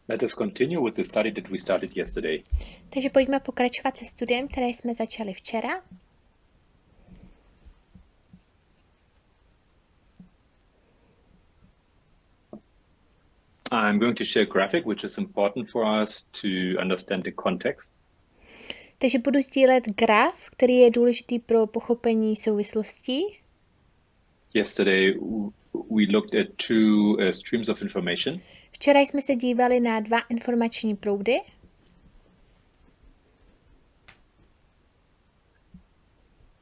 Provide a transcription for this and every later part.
Let us continue with the study that we started yesterday. Takže pojďme pokračovat se studiem, které jsme začali včera. I'm going to share a graphic which is important for us to understand the context. Takže budu sdílet graf, který je důležitý pro pochopení souvislostí. Yesterday we looked at two streams of information. Včera jsme se dívali na 2 informační proudy.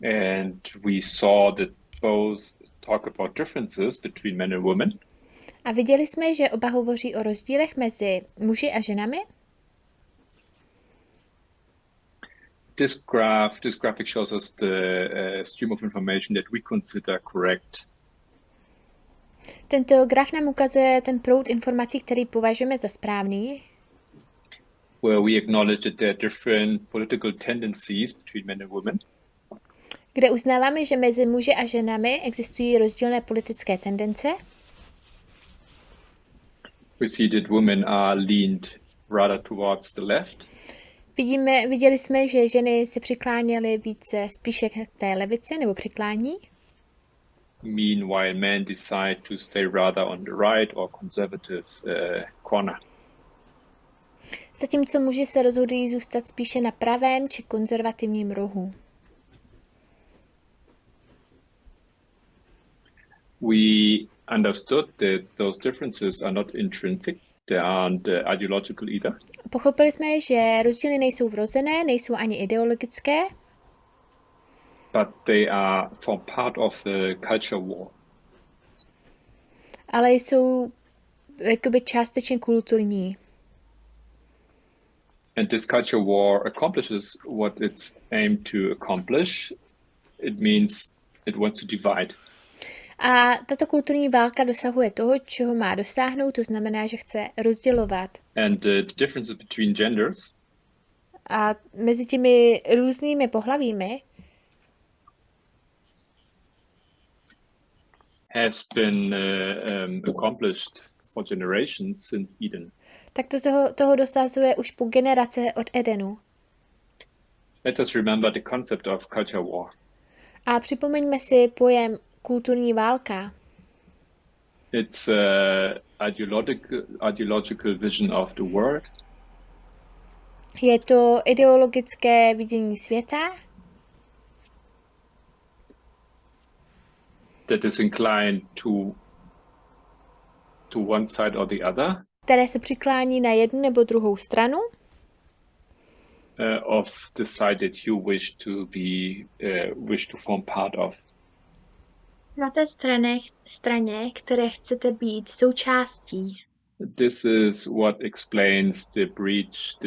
And we saw that both talk about differences between men and women. A viděli jsme, že oba hovoří o rozdílech mezi muži a ženami. This graphic shows us the stream of information that we consider correct. Tento graf nám ukazuje ten proud informací, který považujeme za správný. Where we acknowledge that there are different political tendencies between men and women. Kde uznáváme, že mezi muži a ženami existují rozdílné politické tendence. We see that women are leaned rather towards the left. Viděli jsme, že ženy se přikláněly více spíše k té levici nebo přiklání. Meanwhile, men decide to stay rather on the right or conservative corner. Zatímco muži se rozhodují zůstat spíše na pravém či konzervativním rohu. We understood that those differences are not intrinsic, they aren't ideological either. Pochopili jsme, že rozdíly nejsou vrozené, nejsou ani ideologické, but they form part of the culture war. Ale jsou jakoby částečně kulturní. And this culture war accomplishes what it's aimed to accomplish. It means it wants to divide. A tato kulturní válka dosahuje toho, čeho má dosáhnout, to znamená, že chce rozdělovat. And the differences between genders a mezi těmi různými pohlavími has been accomplished for generations since Eden. Tak toho dosazuje už po generace od Edenu. Let us remember the concept of culture war. A připomeňme si pojem kulturní válka. It's an ideological vision of the world. Je to ideologické vidění světa, that is inclined to one side or the other. Které se přiklání na jednu nebo druhou stranu. Of the side that you wish to form part of. Na té straně, které chcete být součástí. This is what explains the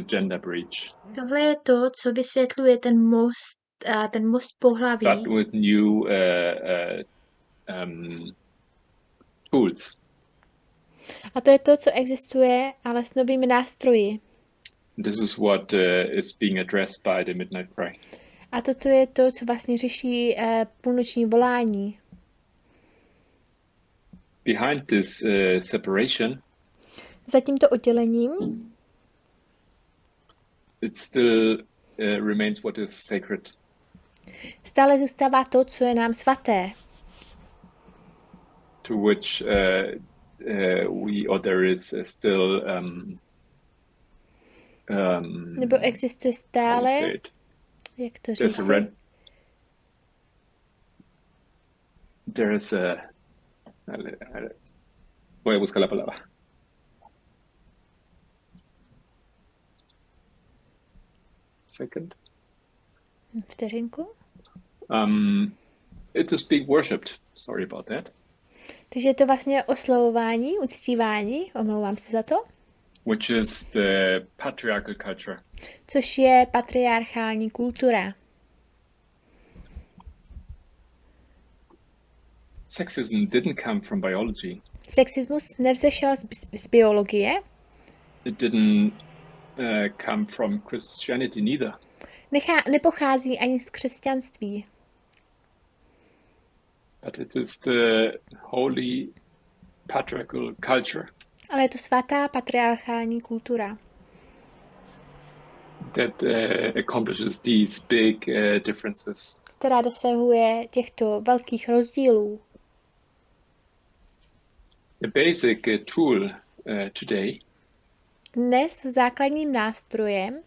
gender breach. Tohle je to, co vysvětluje ten most pohlaví. But with new tools. A to je to, co existuje, ale s novými nástroji. This is what is being addressed by the midnight cry. A toto je to, co vlastně řeší půlnoční volání. Behind this separation, za tímto oddělením, it still remains what is sacred. Stále zůstává to, co je nám svaté. To which there is still nebo existuje stále, jak to říct? There is a voy a buscar la palabra. Second. Vteřinku. It is being worshipped. Sorry about that. Takže je to vlastně oslavování, uctívání, omlouvám se za to. Which is the patriarchal culture. Což je patriarchální kultura. Sexism didn't come from biology. Sexismus nevzešel z biologie. It didn't come from Christianity neither. Nepochází ani z křesťanství. But it is the holy patriarchal culture. Ale je to svatá patriarchální kultura, that accomplishes these big differences. která dosahuje těchto velkých rozdílů. A basic tool today Dnes základním nástrojem,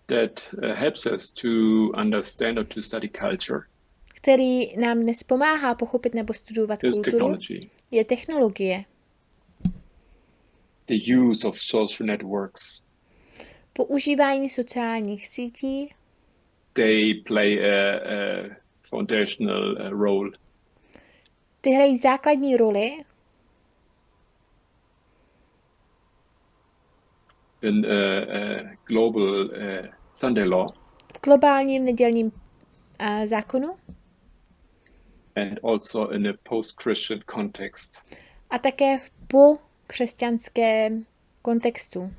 that helps us to understand or to study culture který nám dnes pomáhá pochopit nebo studovat is kulturu, technology. je technologie. The use of social networks. Používání sociálních sítí, They play a foundational role ty hrají základní roli in global Sunday law v globálním nedělním zákonu and also in a post-Christian context. a také v pokřesťanském kontextu.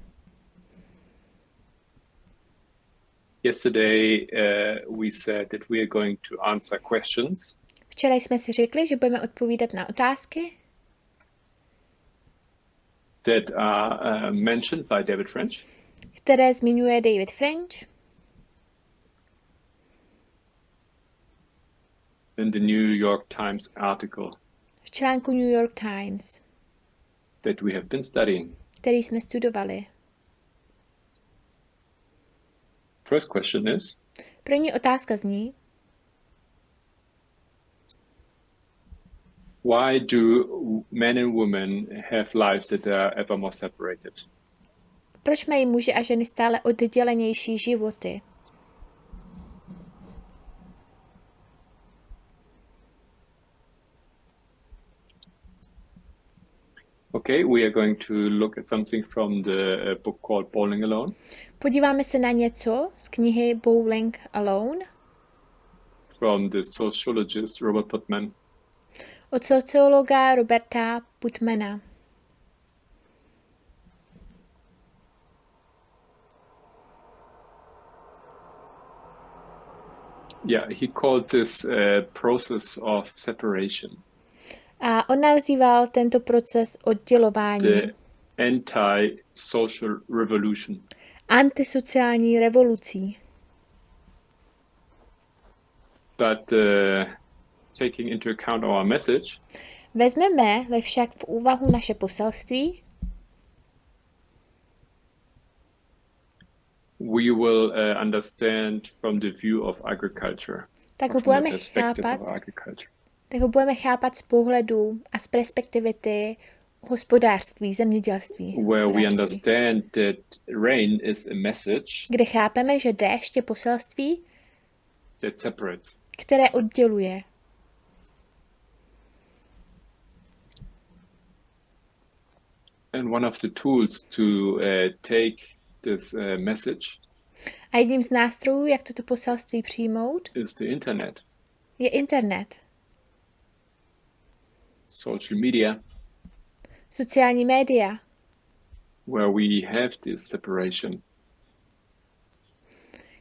Yesterday we said that we are going to answer questions. Včera jsme si řekli, že budeme odpovídat na otázky, that are mentioned by David French které zmiňuje David French in the New York Times article v článku New York Times, that we have been studying. který jsme studovali. First question is, První otázka zní, why do men and women have lives that are ever more separated? proč mají muži a ženy stále oddělenější životy? Okay, we are going to look at something from the book called Bowling Alone. Podíváme se na něco z knihy Bowling Alone From the sociologist Robert Putnam. od sociologa Roberta Putnama. Yeah, he called this process of separation A on nazýval tento proces oddělování the anti-social revolution. antisociální revolucí. But taking into account our message, Vezmeme-li však v úvahu naše poselství, we will understand from the view of agriculture. tak or ho, from the budeme perspective chápat, of agriculture. tak ho budeme chápat z pohledu a z perspektivity hospodářství, zemědělství. Where we hospodářství. understand that rain is a message Kde chápeme, že déšť je poselství, that separates. které odděluje. And one of the tools to take this message A jedním z nástrojů, jak toto poselství přijmout, is the internet, je internet, social media, sociální média, where we have this separation.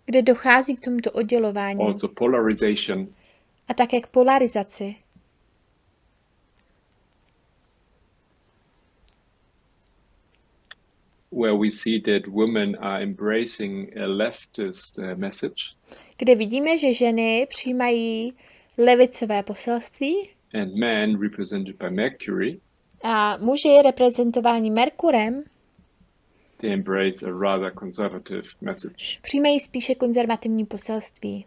kde dochází k tomuto oddělování Also polarization, a také k polarizaci. where we see that women are embracing a leftist message Kde vidíme, že ženy přijímají levicové poselství and men represented by Mercury, a muži reprezentováni Merkurem they embrace a rather conservative message. přijímají spíše konzervativní poselství.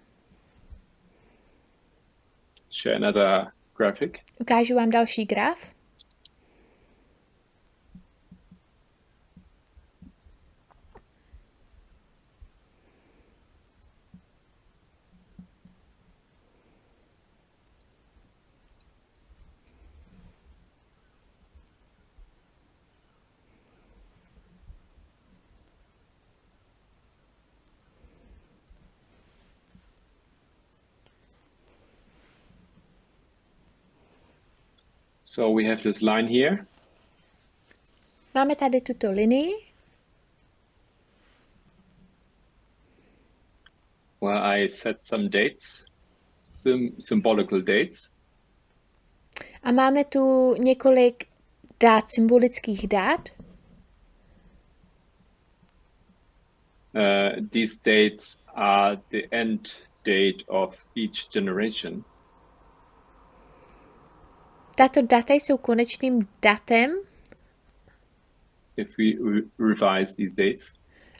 Share another graphic. Ukážu vám další graf. So we have this line here, Máme tady tuto linii, where I set some dates, symbolical dates, A máme tu několik dát, symbolických dát. These dates are the end date of each generation. Tato data jsou konečným datem. If we revise these dates,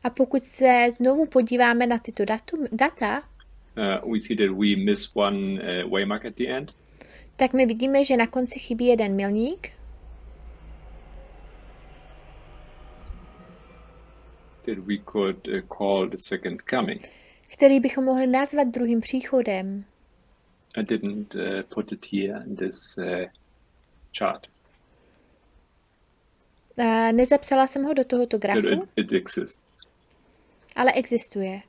A pokud se znovu podíváme na tyto data, we see that we miss one waymark at the end. tak my vidíme, že na konci chybí jeden milník. That we could call the second coming. Který bychom mohli nazvat druhým příchodem. I didn't put it here in this chart. Nezapsala jsem ho do tohoto grafu, It exists. ale existuje.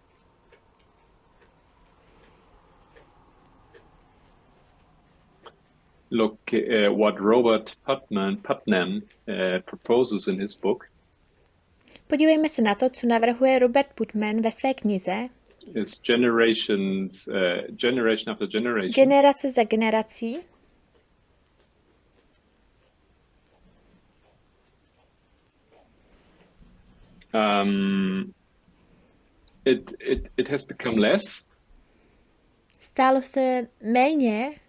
Look what Robert Putnam proposes in his book. Podívejme se na to, co navrhuje Robert Putnam ve své knize. Is generation after generation. Generace za generací. It has become less. Stálo se méně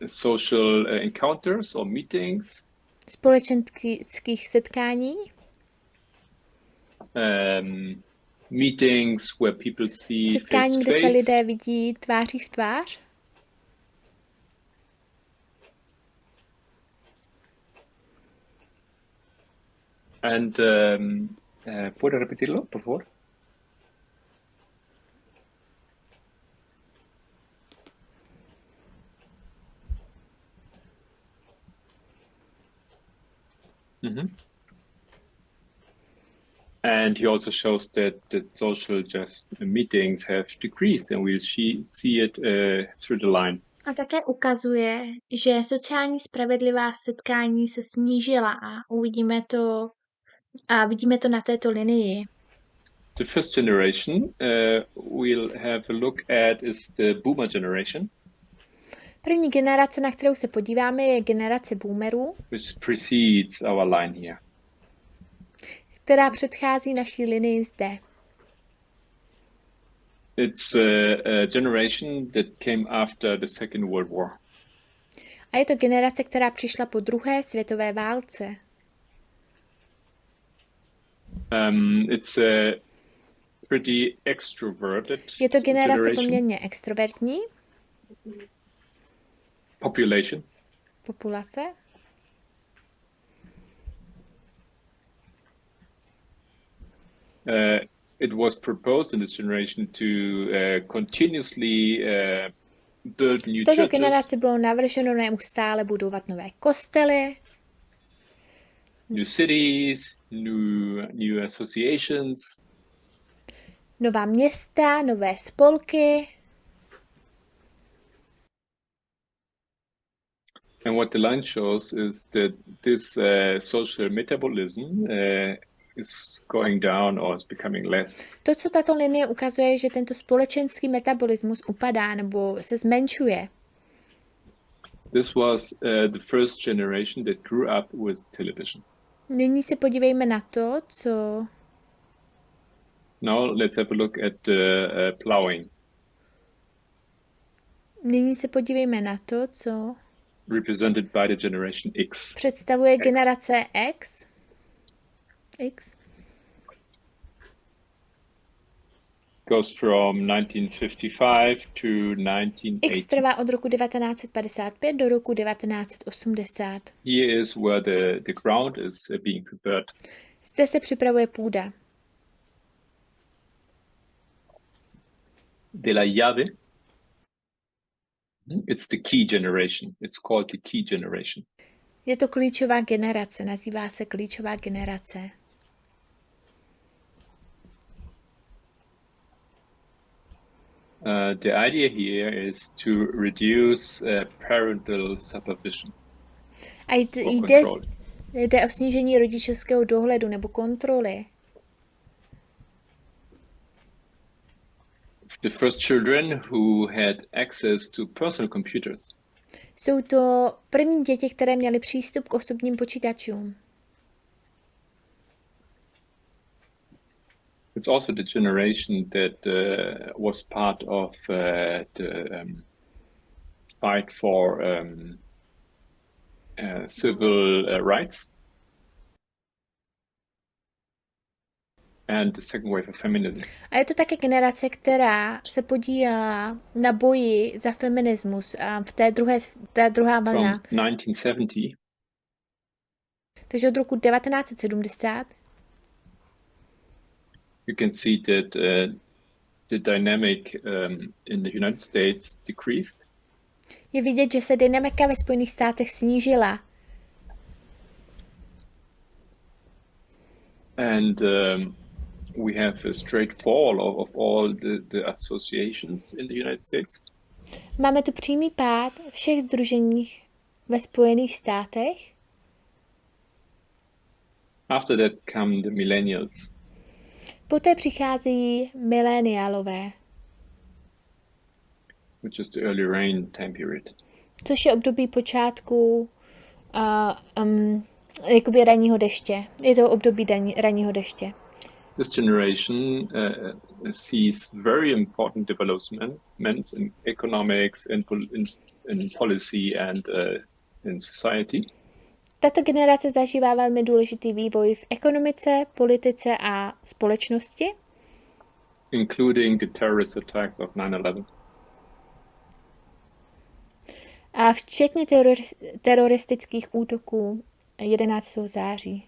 Social encounters or meetings. Společenských setkání. Meetings where people see Setkání, face kde to se face. lidé vidí tváří v tvář. And ¿puedo repetirlo, por favor? Mm-hmm. And he also shows that social meetings have decreased, and we'll see it through the line. A také ukazuje, že sociální spravedlivá setkání se snížila a vidíme to na této linii. The first generation we'll have a look at is the boomer generation. První generace, na kterou se podíváme, je generace boomerů, which precedes our line here. která předchází naší linii zde. It's a generation that came after the Second World War. A je to generace, která přišla po druhé světové válce. It's a pretty extroverted Je to generace generation. poměrně extrovertní populace. It was proposed in this generation to continuously build new V této churches. generaci bylo navrženo neustále budovat nové kostely, New cities, new associations. nová města, nové spolky. And what the line shows is that this social metabolism is going down or is becoming less. To, co tato linie ukazuje, je, že tento společenský metabolismus upadá nebo se zmenšuje. This was the first generation that grew up with television. Nyní se podívejme na to, co... Now let's have a look at plowing. Nyní se podívejme na to, co... Represented by the generation X. Představuje generace X. Goes from 1955 to 1980. X trvá od roku 1955 do roku 1980. Here is where the ground is being prepared. Zde se připravuje půda. De la llave. It's the key generation. It's called the key generation. Je to klíčová generace, nazývá se klíčová generace. The idea here is to reduce parental supervision. A jde o snížení rodičovského dohledu nebo kontroly. the first children who had access to personal computers. Jsou to první děti, které měly přístup k osobním počítačům. It's also the generation that was part of the fight for civil rights and the second wave of feminism. A je to také generace, která se podílela na boji za feminismus v té druhá vlna. From 1970. Takže od roku 1970. You can see that the dynamic in the United States decreased. Je vidět, že se dynamika ve Spojených státech snížila. And we have a straight fall of all the associations in the United States. Máme tu přímý pád všech sdruženích ve Spojených státech. After that come the millennials. Poté přicházejí mileniálové, which is the early rain time period. Což je období počátku jakoby ranního deště. Je to období ranního deště. This generation sees very important developments in economics, in policy and in society. Tato generace zažívá velmi důležitý vývoj v ekonomice, politice a společnosti. Including the terrorist attacks of 9/11. A včetně teroristických útoků 11. září.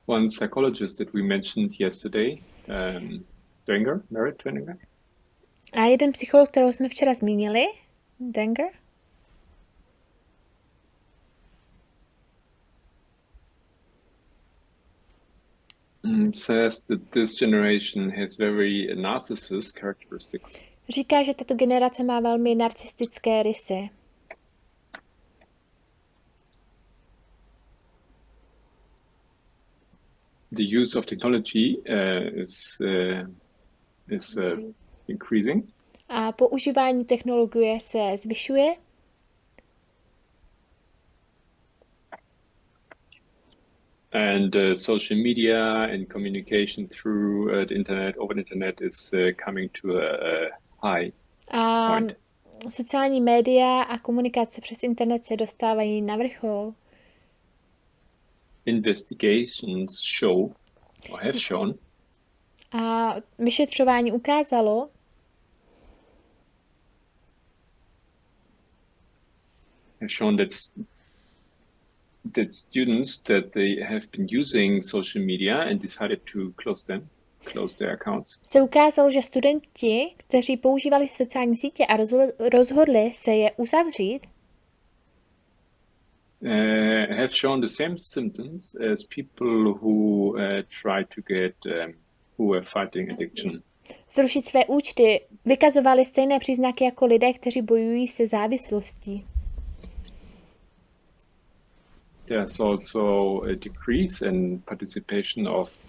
One psychologist that we mentioned yesterday, Drenger. A jeden psycholog, kterého jsme včera zmínili, Drenger, says that this generation has very narcissist characteristics. Říká, že tato generace má velmi narcistické rysy. The use of technology is increasing. A používání technologie se zvyšuje. And social media and communication through the internet, over the internet is coming to a high point. Sociální média a komunikace přes internet se dostávají na vrchol. Investigations show, or have shown, a vyšetřování ukázalo, have shown that students that they have been using social media and decided to close their accounts. Se ukázalo, že studenti, kteří používali sociální sítě a rozhodli se je uzavřít, have shown the same symptoms as people who try to get who are fighting addiction. Zrušit své účty vykazovali stejné příznaky jako lidé, kteří bojují se závislostí. There's also a decrease in participation of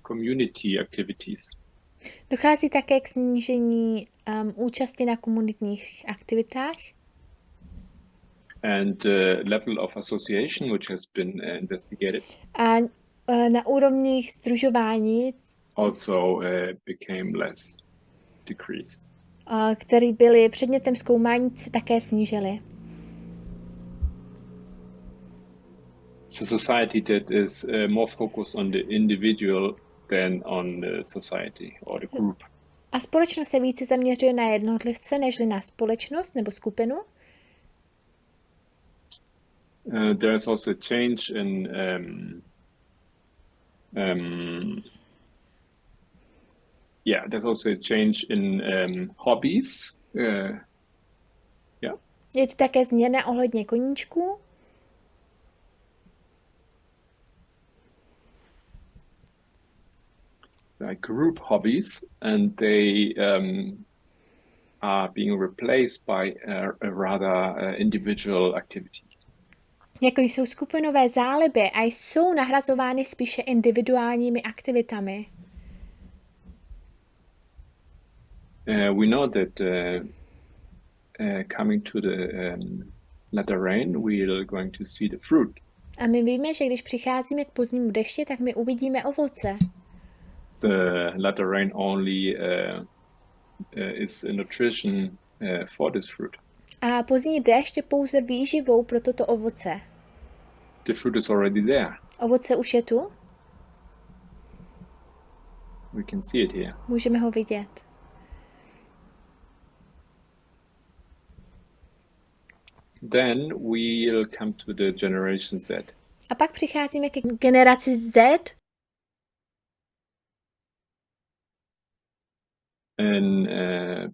community activities. Dochází také k snížení účasti na komunitních aktivitách. And the level of association, which has been investigated, a na úrovních sdružování also became less decreased. Které byly předmětem zkoumání, se také snížily. It's a society that is more focused on the individual than on the society or the group. A společnost se více zaměřuje na jednotlivce, než na společnost nebo skupinu. There is also a change in there's also a change in hobbies. Je tu také změna ohledně koníčků. Like group hobbies, and they are being replaced by a rather individual activity. Jako jsou skupinové záliby a jsou nahrazovány spíše individuálními aktivitami. We know that coming to the latter rain, we're going to see the fruit. A my víme, že když přicházíme k pozdnímu dešti, tak my uvidíme ovoce. The latter rain only is a nutrition for this fruit. A pozdní déšť je pouze výživou pro toto ovoce. The fruit is already there. Ovoce už je tu? We can see it here. Můžeme ho vidět. Then we'll come to the generation Z. A pak přicházíme ke generaci Z. In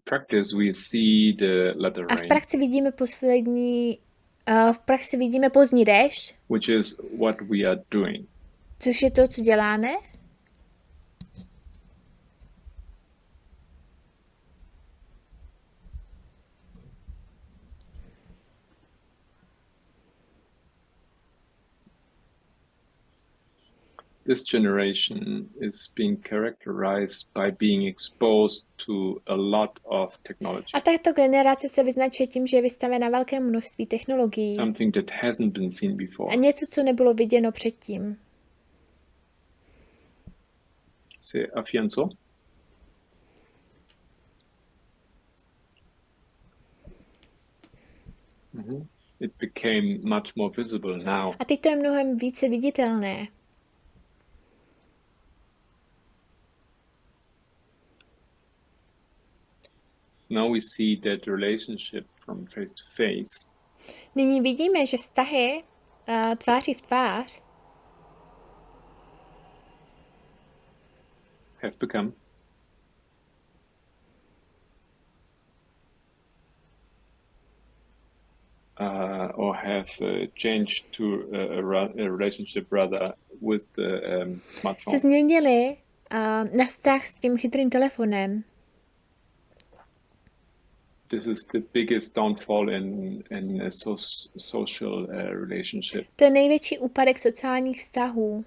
practice, we see the latter A v rain, praxi vidíme pozdní déšť, which is what we are doing. což je to, co děláme. This generation is being characterized by being exposed to a lot of technology. A tato generace se vyznačuje tím, že je vystavena velkému množství technologií. Something that hasn't been seen before. A něco, co nebylo viděno předtím. Se afianzó. It became much more visible now. A teď to je mnohem více viditelné. Now we see that relationship from face to face. Nyní vidíme, že vztahy tváří v tvář have become or have changed to a relationship rather with the smartphone. Se změnily na vztah s tím chytrým telefonem. This is the biggest downfall in a social relationship. To je největší úpadek sociálních vztahů.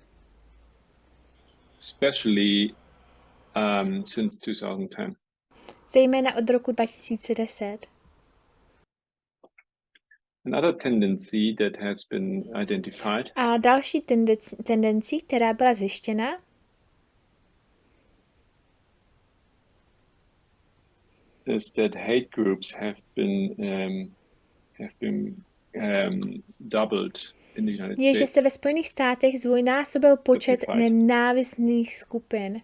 Especially since 2010. Zejména od roku 2010. Another tendency that has been identified. A další tendencí, která byla zjištěna, is that hate groups have been doubled in the United je, States. že se ve Spojených státech zdvojnásobil počet nenávistných skupin.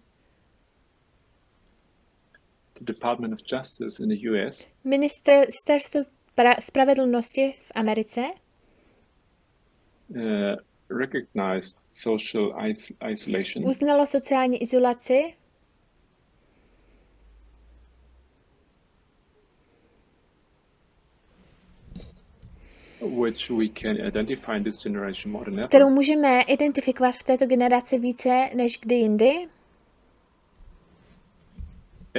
The Department of Justice in the US Ministerstvo spravedlnosti v Americe recognized social isolation. Uznalo sociální izolaci. Which we can identify in this generation more than ever. Kterou můžeme identifikovat v této generaci více než kdy jindy.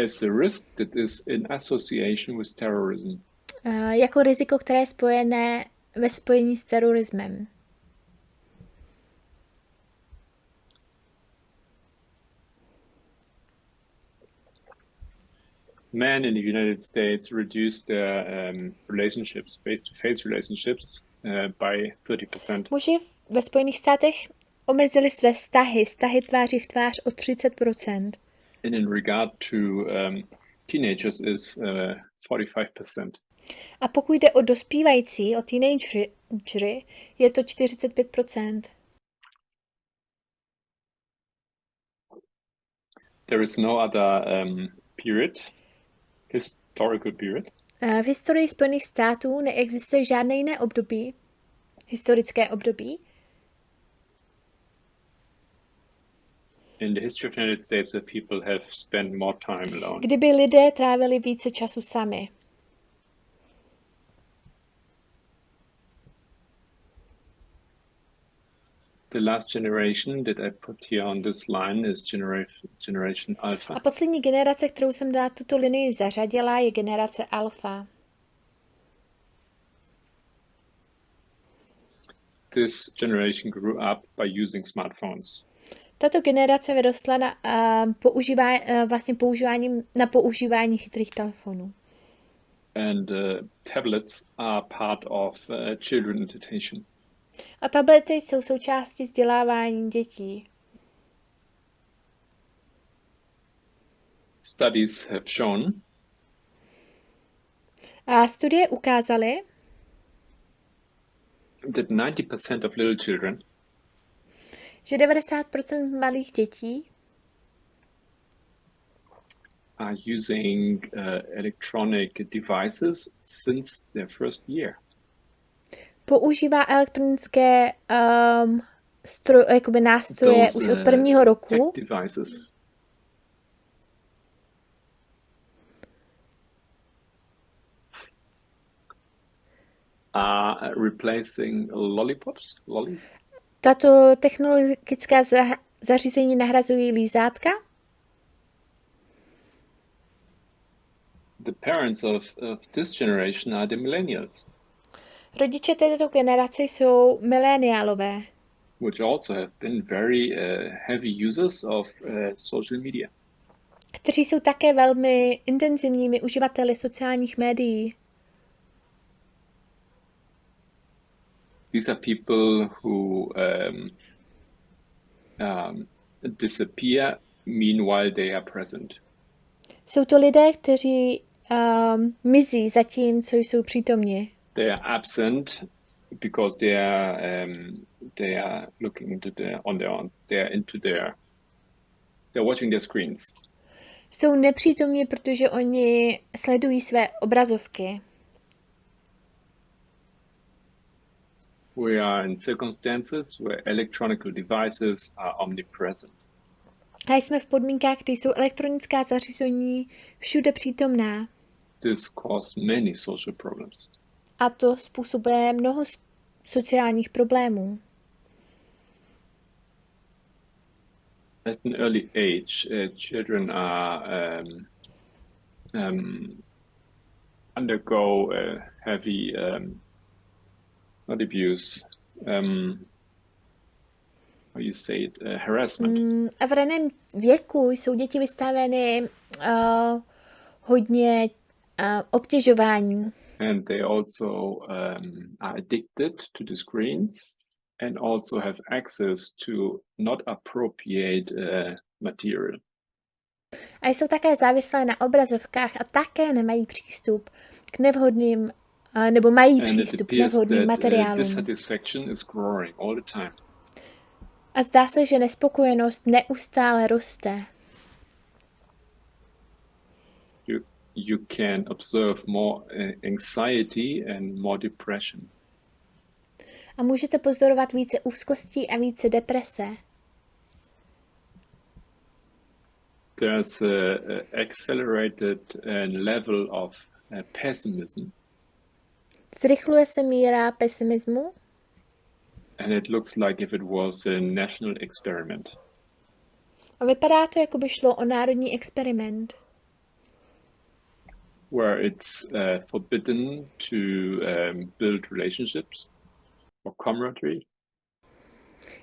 As a risk that is in association with terrorism. Jako riziko, které je spojené ve spojení s terorismem. Men in the United States reduced their relationships, face-to-face relationships, by 30%. Muži ve Spojených státech omezili své vztahy tváří v tvář o 30%. And in regard to teenagers is 45%. A pokud jde o dospívající, o teenagery, je to 45%. There is no other historical period. V historii Spojených států neexistuje žádné jiné období, historické období, in the history of the United States where people have spent more time alone. Kdyby lidé trávili více času sami. The last generation that I put here on this line is generation Alpha. A poslední generace, kterou jsem dala tuto linii zařadila, je generace Alfa. This generation grew up by using smartphones. Tato generace vyrostla na používání chytrých telefonů. And tablets are part of children entertainment. A tablety jsou součástí vzdělávání dětí. Studies have shown a studie ukázaly, that 90% of little children že 90% malých dětí are using electronic devices since their first year. Používá elektronické nástroje už od prvního roku. Are replacing lollies. Tato technologická zařízení nahrazují lízátka. The parents of this generation are the millennials. Rodiče této generace jsou mileniálové. Which also have been very heavy users of social media. Kteří jsou také velmi intenzivními uživateli sociálních médií. These are people who disappear meanwhile they are present. Jsou to lidé, kteří mizí zatímco jsou přítomni. They are absent because they are looking into they're watching their screens. Jsou nepřítomní, protože oni sledují své obrazovky. We are in circumstances where electronic devices are omnipresent. A jsme v podmínkách, kde jsou elektronická zařízení všude přítomná. This causes many social problems. A to způsobuje mnoho sociálních problémů. At an early age, children are undergo heavy not abuse, how you say it, harassment. A v raném věku jsou děti vystaveny hodně obtěžování. And they also are addicted to the screens and also have access to not appropriate material. A jsou také závislé na obrazovkách a také nemají přístup k nevhodným nebo mají přístup k nevhodným materiálům. A zdá se, že nespokojenost neustále roste. You can observe more anxiety and more depression. A můžete pozorovat více úzkostí a více deprese. There's a accelerated level of pessimism. Zrychluje se míra pesimismu. And it looks like if it was a national experiment. A vypadá to, jako by šlo o národní experiment. Where it's forbidden to build relationships or camaraderie.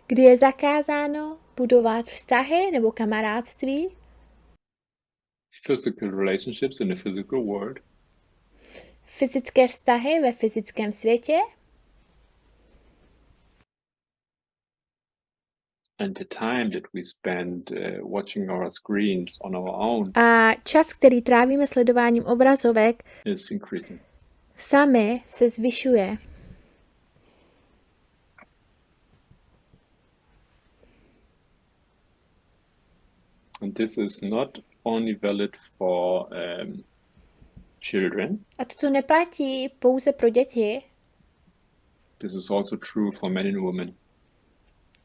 Kdy je zakázáno budovat vztahy nebo kamarádství. Physical relationships in the physical world. Fyzické vztahy ve fyzickém světě. And the time that we spend watching our screens on our own. A čas, který trávíme sledováním obrazovek, is increasing. Sami se zvyšuje. And this is not only valid for children. A toto neplatí pouze pro děti. This is also true for men and women.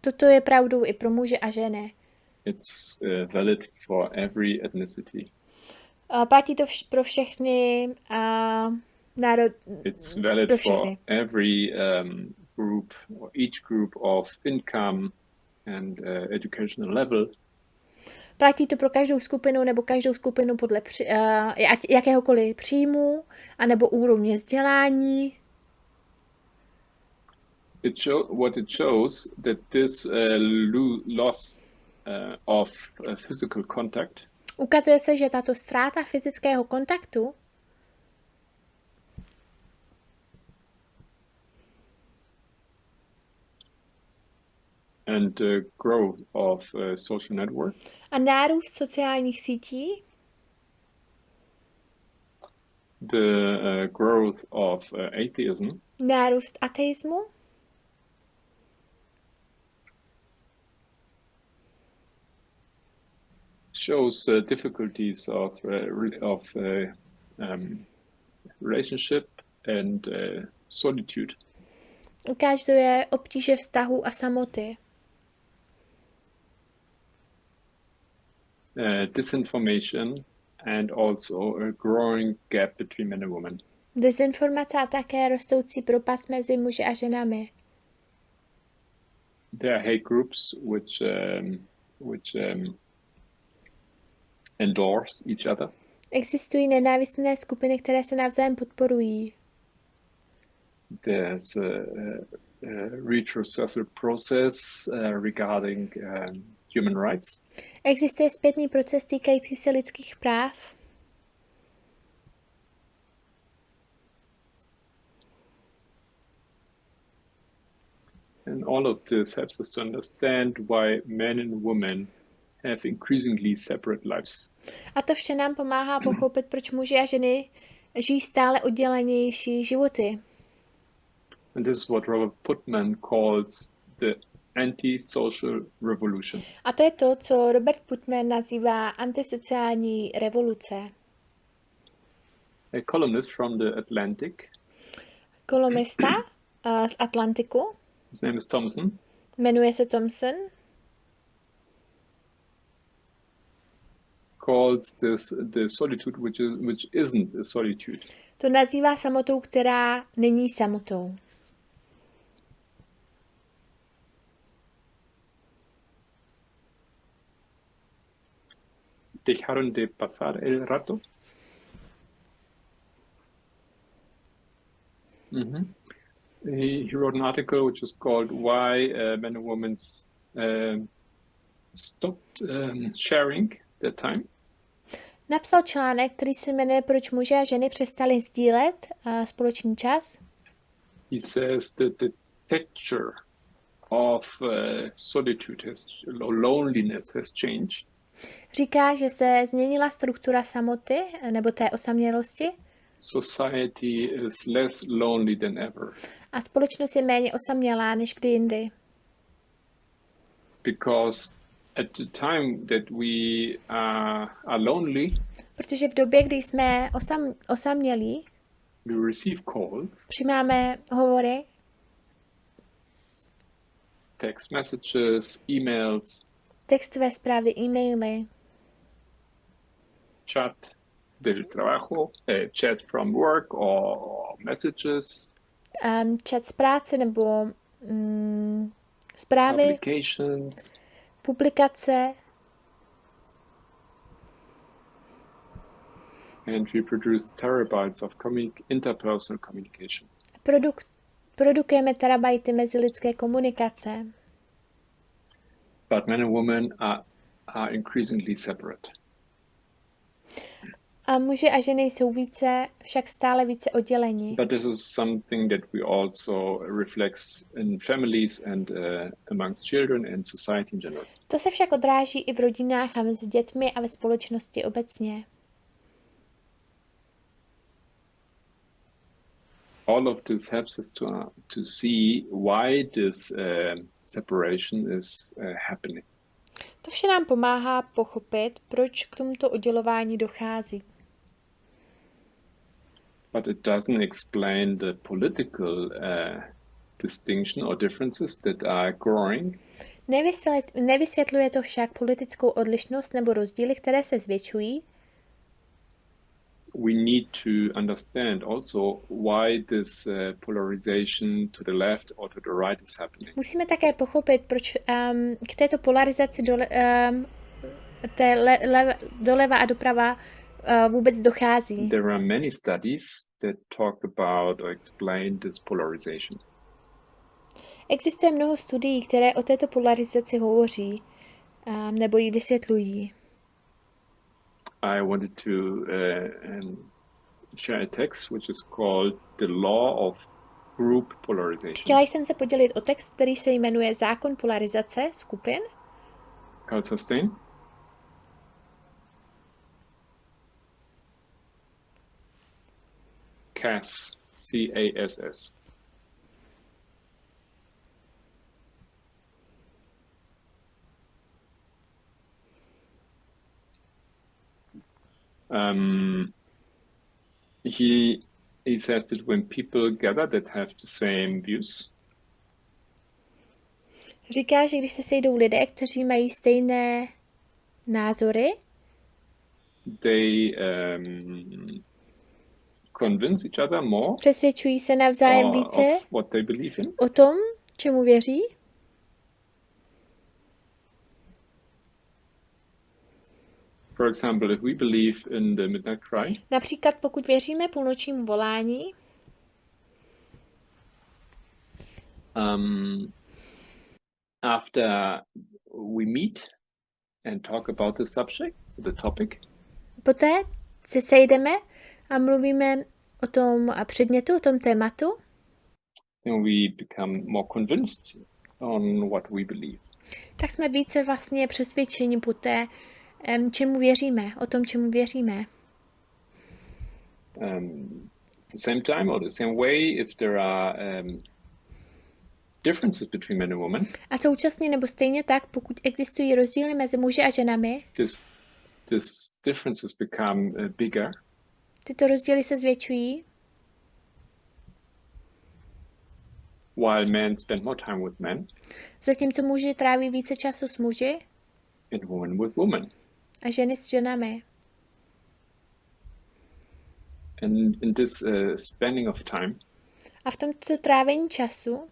Toto je pravdou i pro muže a ženy. It's valid for every ethnicity. Platí to pro všechny národy. It's valid for every group or each group of income and educational level. Platí to pro každou skupinu nebo každou skupinu podle jakéhokoliv příjmu anebo úrovně vzdělání. What it shows that this loss of physical contact. Ukazuje se, že tato ztráta fyzického kontaktu and growth of social network. A nárůst sociálních sítí. The growth of atheism. Nárůst ateismu. Shows difficulties of relationship and solitude. Ukazuje obtíže vztahu a samoty. Disinformation and also a growing gap between men and women. Dezinformace a také rostoucí propast mezi muži a ženami. There are hate groups which endorse each other. Existují nenávistné skupiny, které se navzájem podporují. There's a retrocessor process regarding human rights. Existuje zpětný proces týkající se lidských práv. And all of this helps us to understand why men and women have increasingly separate lives. A to vše nám pomáhá pochopit, proč muži a ženy žijí stále oddělenější životy. And this is what Robert Putnam calls the anti-social revolution. A to je to, co Robert Putnam nazývá antisociální revoluce. A columnist from the Atlantic. Kolumnista z Atlantiku. His name is Thompson. Jmenuje se Thompson. Calls this the solitude which isn't a solitude. To nazývá samotou, která není samotou. Dejaron de pasar el rato. He wrote an article which is called Why Men and Women Stopped Sharing Their Time. Napsal článek, který se jmenuje Proč muži a ženy přestali sdílet společný čas. He says that the texture of solitude loneliness has changed. Říká, že se změnila struktura samoty nebo té osamělosti. Society is less lonely than ever. A společnost je méně osamělá než kdy jindy. Because at the time that we are lonely, protože v době, kdy jsme osamělí, we receive calls, přijímáme hovory, text messages, emails, textové zprávy, e-maily, chat del trabajo, chat from work or messages, chat z práce nebo zprávy, publikace. And we produce terabytes of interpersonal communication. Produkujeme terabajty mezilidské komunikace. But men and women are increasingly separate. A muži a ženy jsou však stále více odděleni. But this is something that we also reflects in families and amongst children and society in general. To se však odráží i v rodinách a mezi dětmi a ve společnosti obecně. All of this helps us to see why this separation is happening. To vše nám pomáhá pochopit, proč k tomuto oddělování dochází. But it doesn't explain the political distinction or differences that are growing. Nevysvětluje to však politickou odlišnost nebo rozdíly, které se zvětšují. We need to understand also why this polarization to the left or to the right is happening. Musíme také pochopit, proč k této polarizaci doleva a doprava vůbec dochází. There are many studies that talk about or explain this polarization. Existuje mnoho studií, které o této polarizaci hovoří. nebo ji vysvětlují. I wanted to share a text which is called The Law of Group Polarization. Chtěla jsem se podělit o text, který se jmenuje Zákon polarizace skupin. Carl Sustain. CASS, C-A-S-S. He says that when people gather that have the same views. Říká, že když se sejdou lidé, kteří mají stejné názory, they convince each other more. Přesvědčují se navzájem více of what they believe in. O tom, čemu věří. For example, if we believe in the midnight cry. Například pokud věříme půlnočnímu volání. After we meet and talk about the subject, the topic. Poté se sejdeme a mluvíme o tom předmětu, o tom tématu. Then we become more convinced on what we believe. Tak jsme více vlastně přesvědčeni poté, čemu věříme, o tom, čemu věříme. The same time or the same way, if there are differences between men and women. A současně nebo stejně tak, pokud existují rozdíly mezi muži a ženami. These differences become bigger. Tyto rozdíly se zvětšují. While men spend more time with men. Zatímco muži tráví více času s muži. And women with women. A ženy s ženami. And in this spending of time. A v tomto trávení času.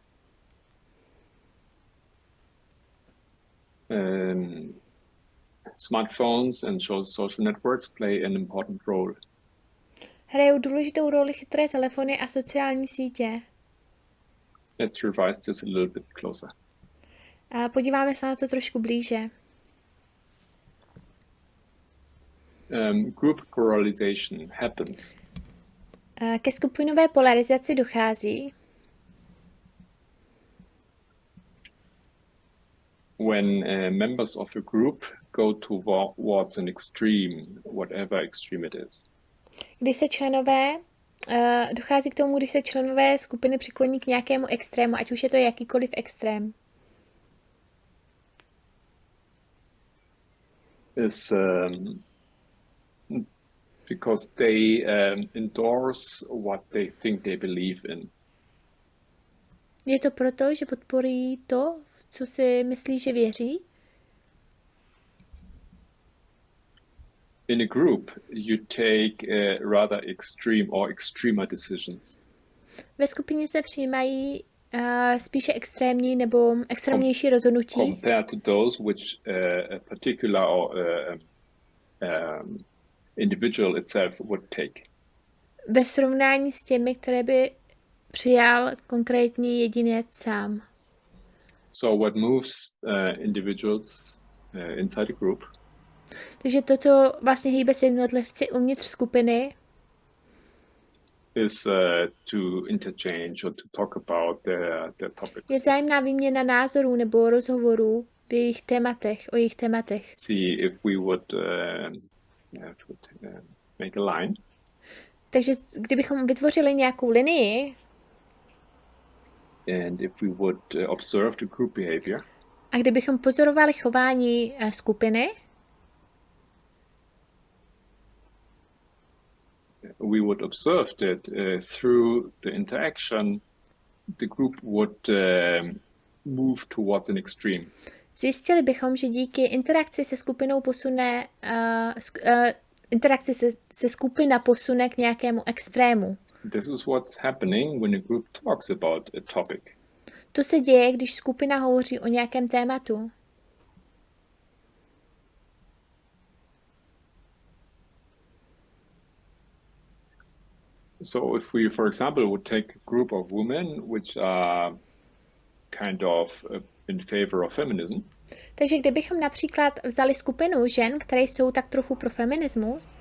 Smartphones and social networks play an important role. Hrajou důležitou roli chytré telefony a sociální sítě. Let's revise this a little bit closer. A podíváme se na to trošku blíže. Group polarization happens. Ke skupinové polarizaci dochází. When members of a group go towards an extreme, whatever extreme it is. Dochází k tomu, když se členové skupiny přikloní k nějakému extrému, ať už je to jakýkoliv extrém. Is because they endorse what they think they believe in. Je to proto, že podporují to, v co si myslí, že věří? In a group, you take rather extreme or extremer decisions. Ve skupině se přijímají spíše extrémní nebo extrémnější rozhodnutí. Compared to those which a particular or individual itself would take. Ve srovnání s těmi, které by přijal konkrétní jedinec sám. So what moves individuals inside a group? Takže to, co vlastně hýbe s jednotlivci uvnitř skupiny, is to interchange or to talk about their topics. Je vzájemná výměna názorů nebo rozhovorů v jejich tématech, o jejich tématech. See if we would make a line. Takže kdybychom vytvořili nějakou linii, and if we would observe the group behavior, a kdybychom pozorovali chování skupiny, we would observe that through the interaction, the group would move towards an extreme. Zjistili bychom, že díky interakci se skupinou skupina posune k nějakému extrému. This is what's happening when a group talks about a topic. To se děje, když skupina hovoří o nějakém tématu. So if we, for example, would take a group of women which are kind of in favor of feminism. Takže kdybychom například vzali skupinu žen, které jsou tak trochu pro feminismus,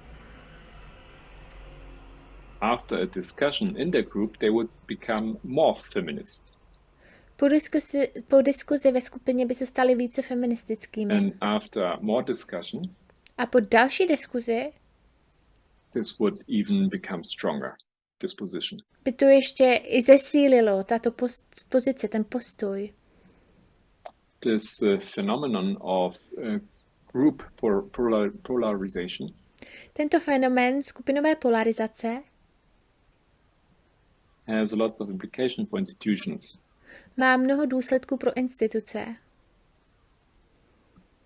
after a discussion in their group, they would become more feminist. Po diskuzi ve skupině by se staly více feministickými. And after more discussion, a po další diskuzi, this would even become stronger, this position. By to ještě i zesílilo, tato pozice, ten postoj. This phenomenon of group polarization. Tento fenomén skupinové polarizace has lots of implications for institutions. Má mnoho důsledků pro instituce.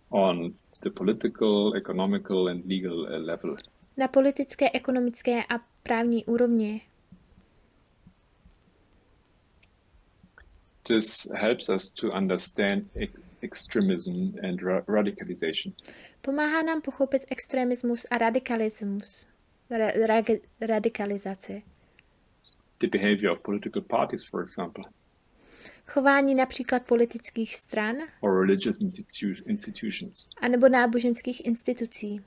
On the political, economical and legal level. Na politické, ekonomické a právní úrovni. This helps us to understand extremism and radicalization. Pomáhá nám pochopit extremismus a radikalismus. Radikalizaci. The behavior of political parties, for example. Chování například politických stran. Or religious institutions. A nebo náboženských institucí.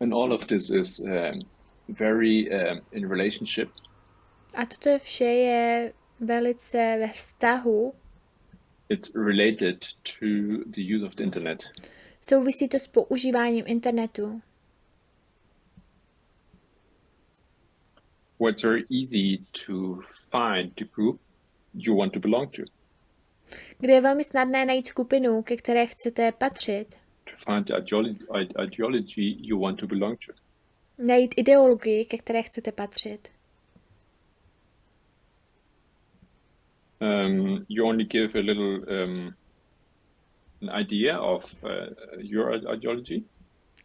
And all of this is very in relationship. A toto vše je velice ve vztahu. It's related to the use of the internet. Souvisí to s používáním internetu. Where it's very easy to find the group you want to belong to. Kde je velmi snadné najít skupinu, ke které chcete patřit. To find the ideology you want to belong to. Najít ideologii, ke které chcete patřit. You only give a little an idea of your ideology.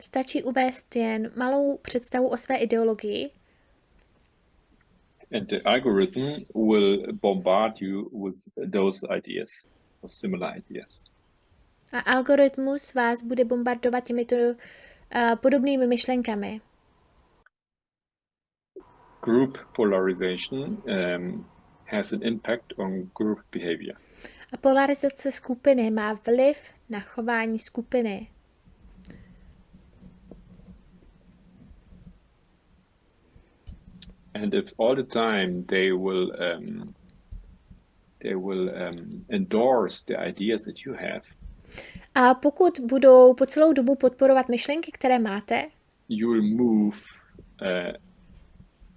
Stačí uvést jen malou představu o své ideologii. And the algorithm will bombard you with those ideas, or similar ideas. A algoritmus vás bude bombardovat těmito podobnými myšlenkami. Group polarization has an impact on group behavior. A polarizace skupiny má vliv na chování skupiny. And if all the time they will endorse the ideas that you have. A pokud budou po celou dobu podporovat myšlenky, které máte, you will move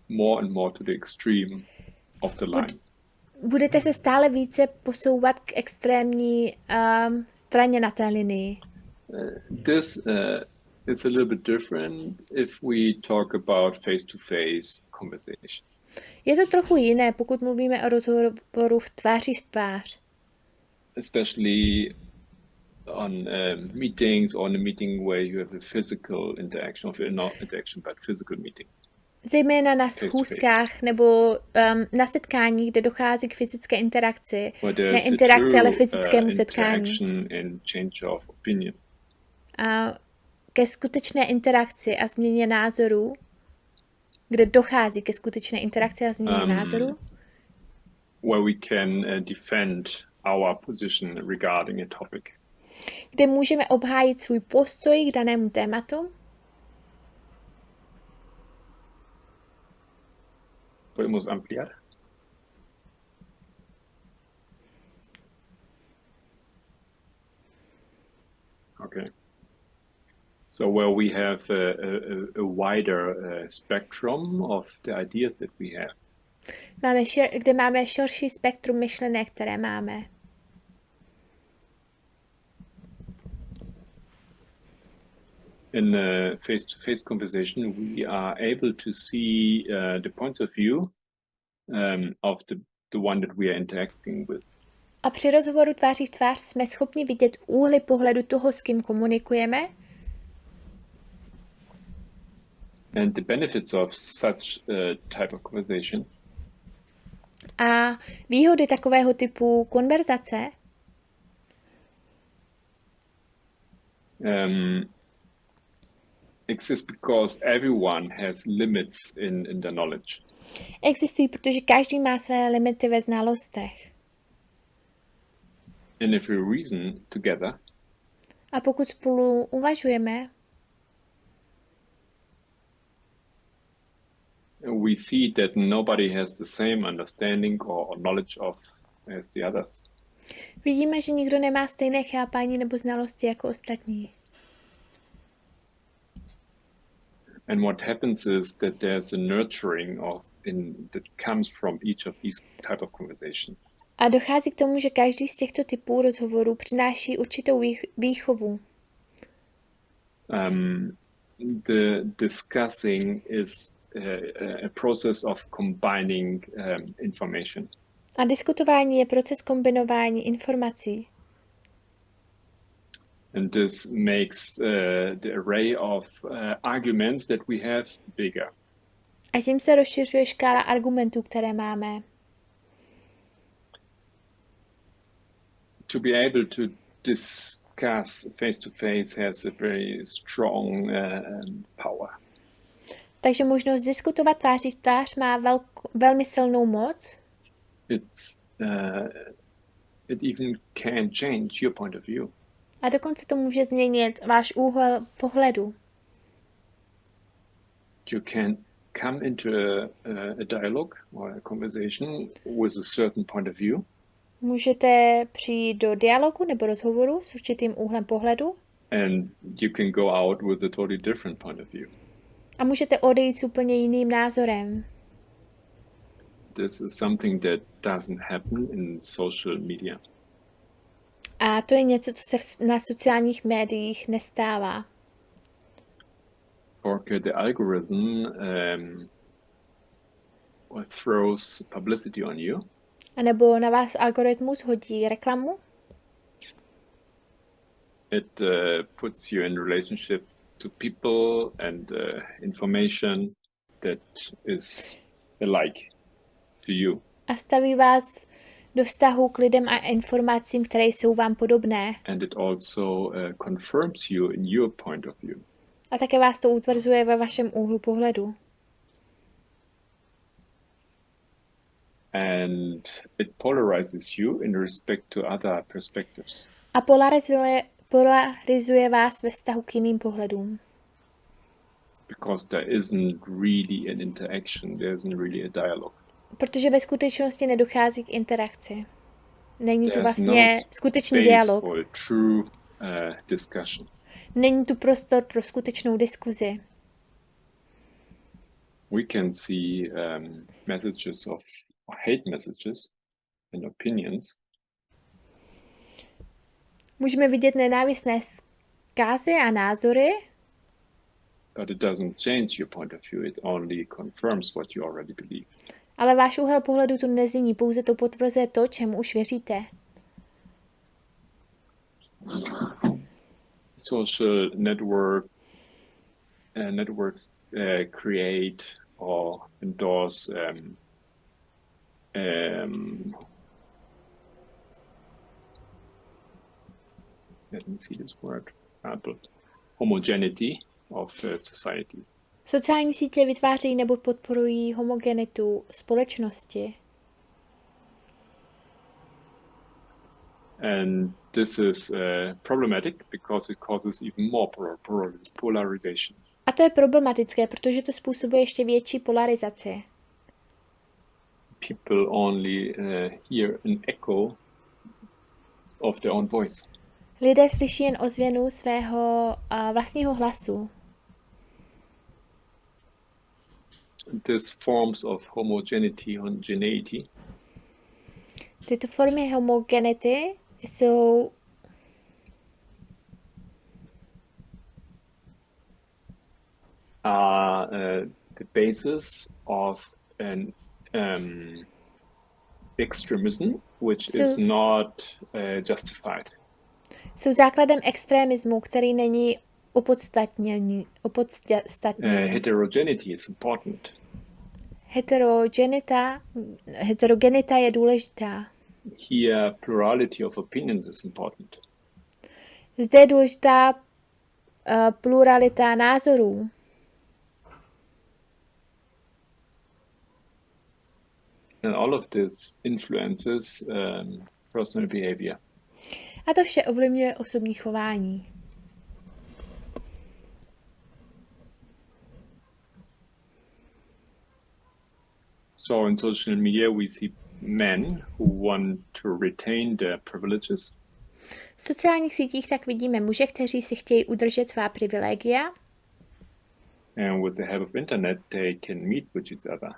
more and more to the extreme of the line. Budete se stále více posouvat k extrémní straně na té linii. This is a little bit different if we talk about face-to-face conversation. Je to trochu jiné, pokud mluvíme o rozhovoru v tváři v tvář. Especially on meetings or in a meeting where you have a physical interaction, or not interaction, but physical meeting. Zejména na schůzkách nebo na setkání, kde dochází k fyzické interakci. Ne interakci, ale fyzickému setkání. A ke skutečné interakci a změně názorů, kde dochází ke skutečné interakci a změně názorů. Where we can defend our position regarding a topic. Kde můžeme obhájit svůj postoj k danému tématu. Podemos ampliar. Okay. So where we have a wider spectrum of the ideas that we have. Kde máme širší spektrum myšlenek, které máme. In a face-to-face conversation, we are able to see the points of view of the one that we are interacting with. A při rozhovoru tváří v tvář jsme schopni vidět úhly pohledu toho, s kým komunikujeme. And the benefits of such a type of conversation. A výhody takového typu konverzace. Exists because everyone has limits in their knowledge. Existují, protože každý má své limity ve znalostech. And if we reason together, A pokud spolu uvažujeme, we see that nobody has the same understanding or knowledge of as the others. vidíme, že nikdo nemá stejné chápání nebo znalosti jako ostatní. And what happens is that there's a nurturing that comes from each of these type of conversation. A dochází k tomu, že každý z těchto typů rozhovorů přináší určitou výchovu. The discussing is a process of combining information. A diskutování je proces kombinování informací. And this makes the array of arguments that we have bigger. A tím se rozšiřuje škála argumentů, které máme. To be able to discuss face to face has a very strong power. Takže možnost diskutovat tváří v tvář má velmi silnou moc. It even can change your point of view. A dokonce to může změnit váš úhel pohledu. You can come into a dialogue or a conversation with a certain point of view. Můžete přijít do dialogu nebo rozhovoru s určitým úhlem pohledu. And you can go out with a totally different point of view. A můžete odejít s úplně jiným názorem. This is something that doesn't happen in social media. A to je něco, co se na sociálních médiích nestává. Porque the algorithm throws publicity on you. A nebo na vás algoritmus hodí reklamu. It puts you in relationship to people and information that is alike to you. A staví vás do vztahu k lidem a informacím, které jsou vám podobné. And it also confirms you in your point of view. A také vás to utvrzuje ve vašem úhlu pohledu. And it polarizes you in respect to other perspectives. A polarizuje vás ve vztahu k jiným pohledům. Because there isn't really an interaction, there isn't really a dialogue. Protože ve skutečnosti nedochází k interakci. Není to vlastně skutečný dialog. For true discussion. Není tu prostor pro skutečnou diskuzi. We can see messages of hate messages and opinions. Můžeme vidět nenávistné zkázy a názory, but it doesn't change your point of view. It only confirms what you already believe. Ale váš úhel pohledu to nezmění, pouze to potvrzuje to, čemu už věříte. Social networks create or endorse let me see this word, example, homogeneity of society. Sociální sítě vytvářejí nebo podporují homogenitu společnosti. And this is problematic because it causes even more polarization. A to je problematické, protože to způsobuje ještě větší polarizaci. People only hear an echo of their own voice. Lidé slyší jen ozvěnu svého vlastního hlasu. These forms of homogeneity. Tyto formy homogenity jsou the basis of an extremism which is not justified. Jsou základem extremismu, který není opodstatněný. Heterogeneity is important. Heterogenita je důležitá. Here, plurality of opinions is important. Zde je důležitá pluralita názorů. And all of this influences personal behavior. A to vše ovlivňuje osobní chování. So in social media we see men who want to retain their privileges. V sociálních sítích tak vidíme muže, kteří si chtějí udržet svá privilegia. And with the help of internet, they can meet with each other.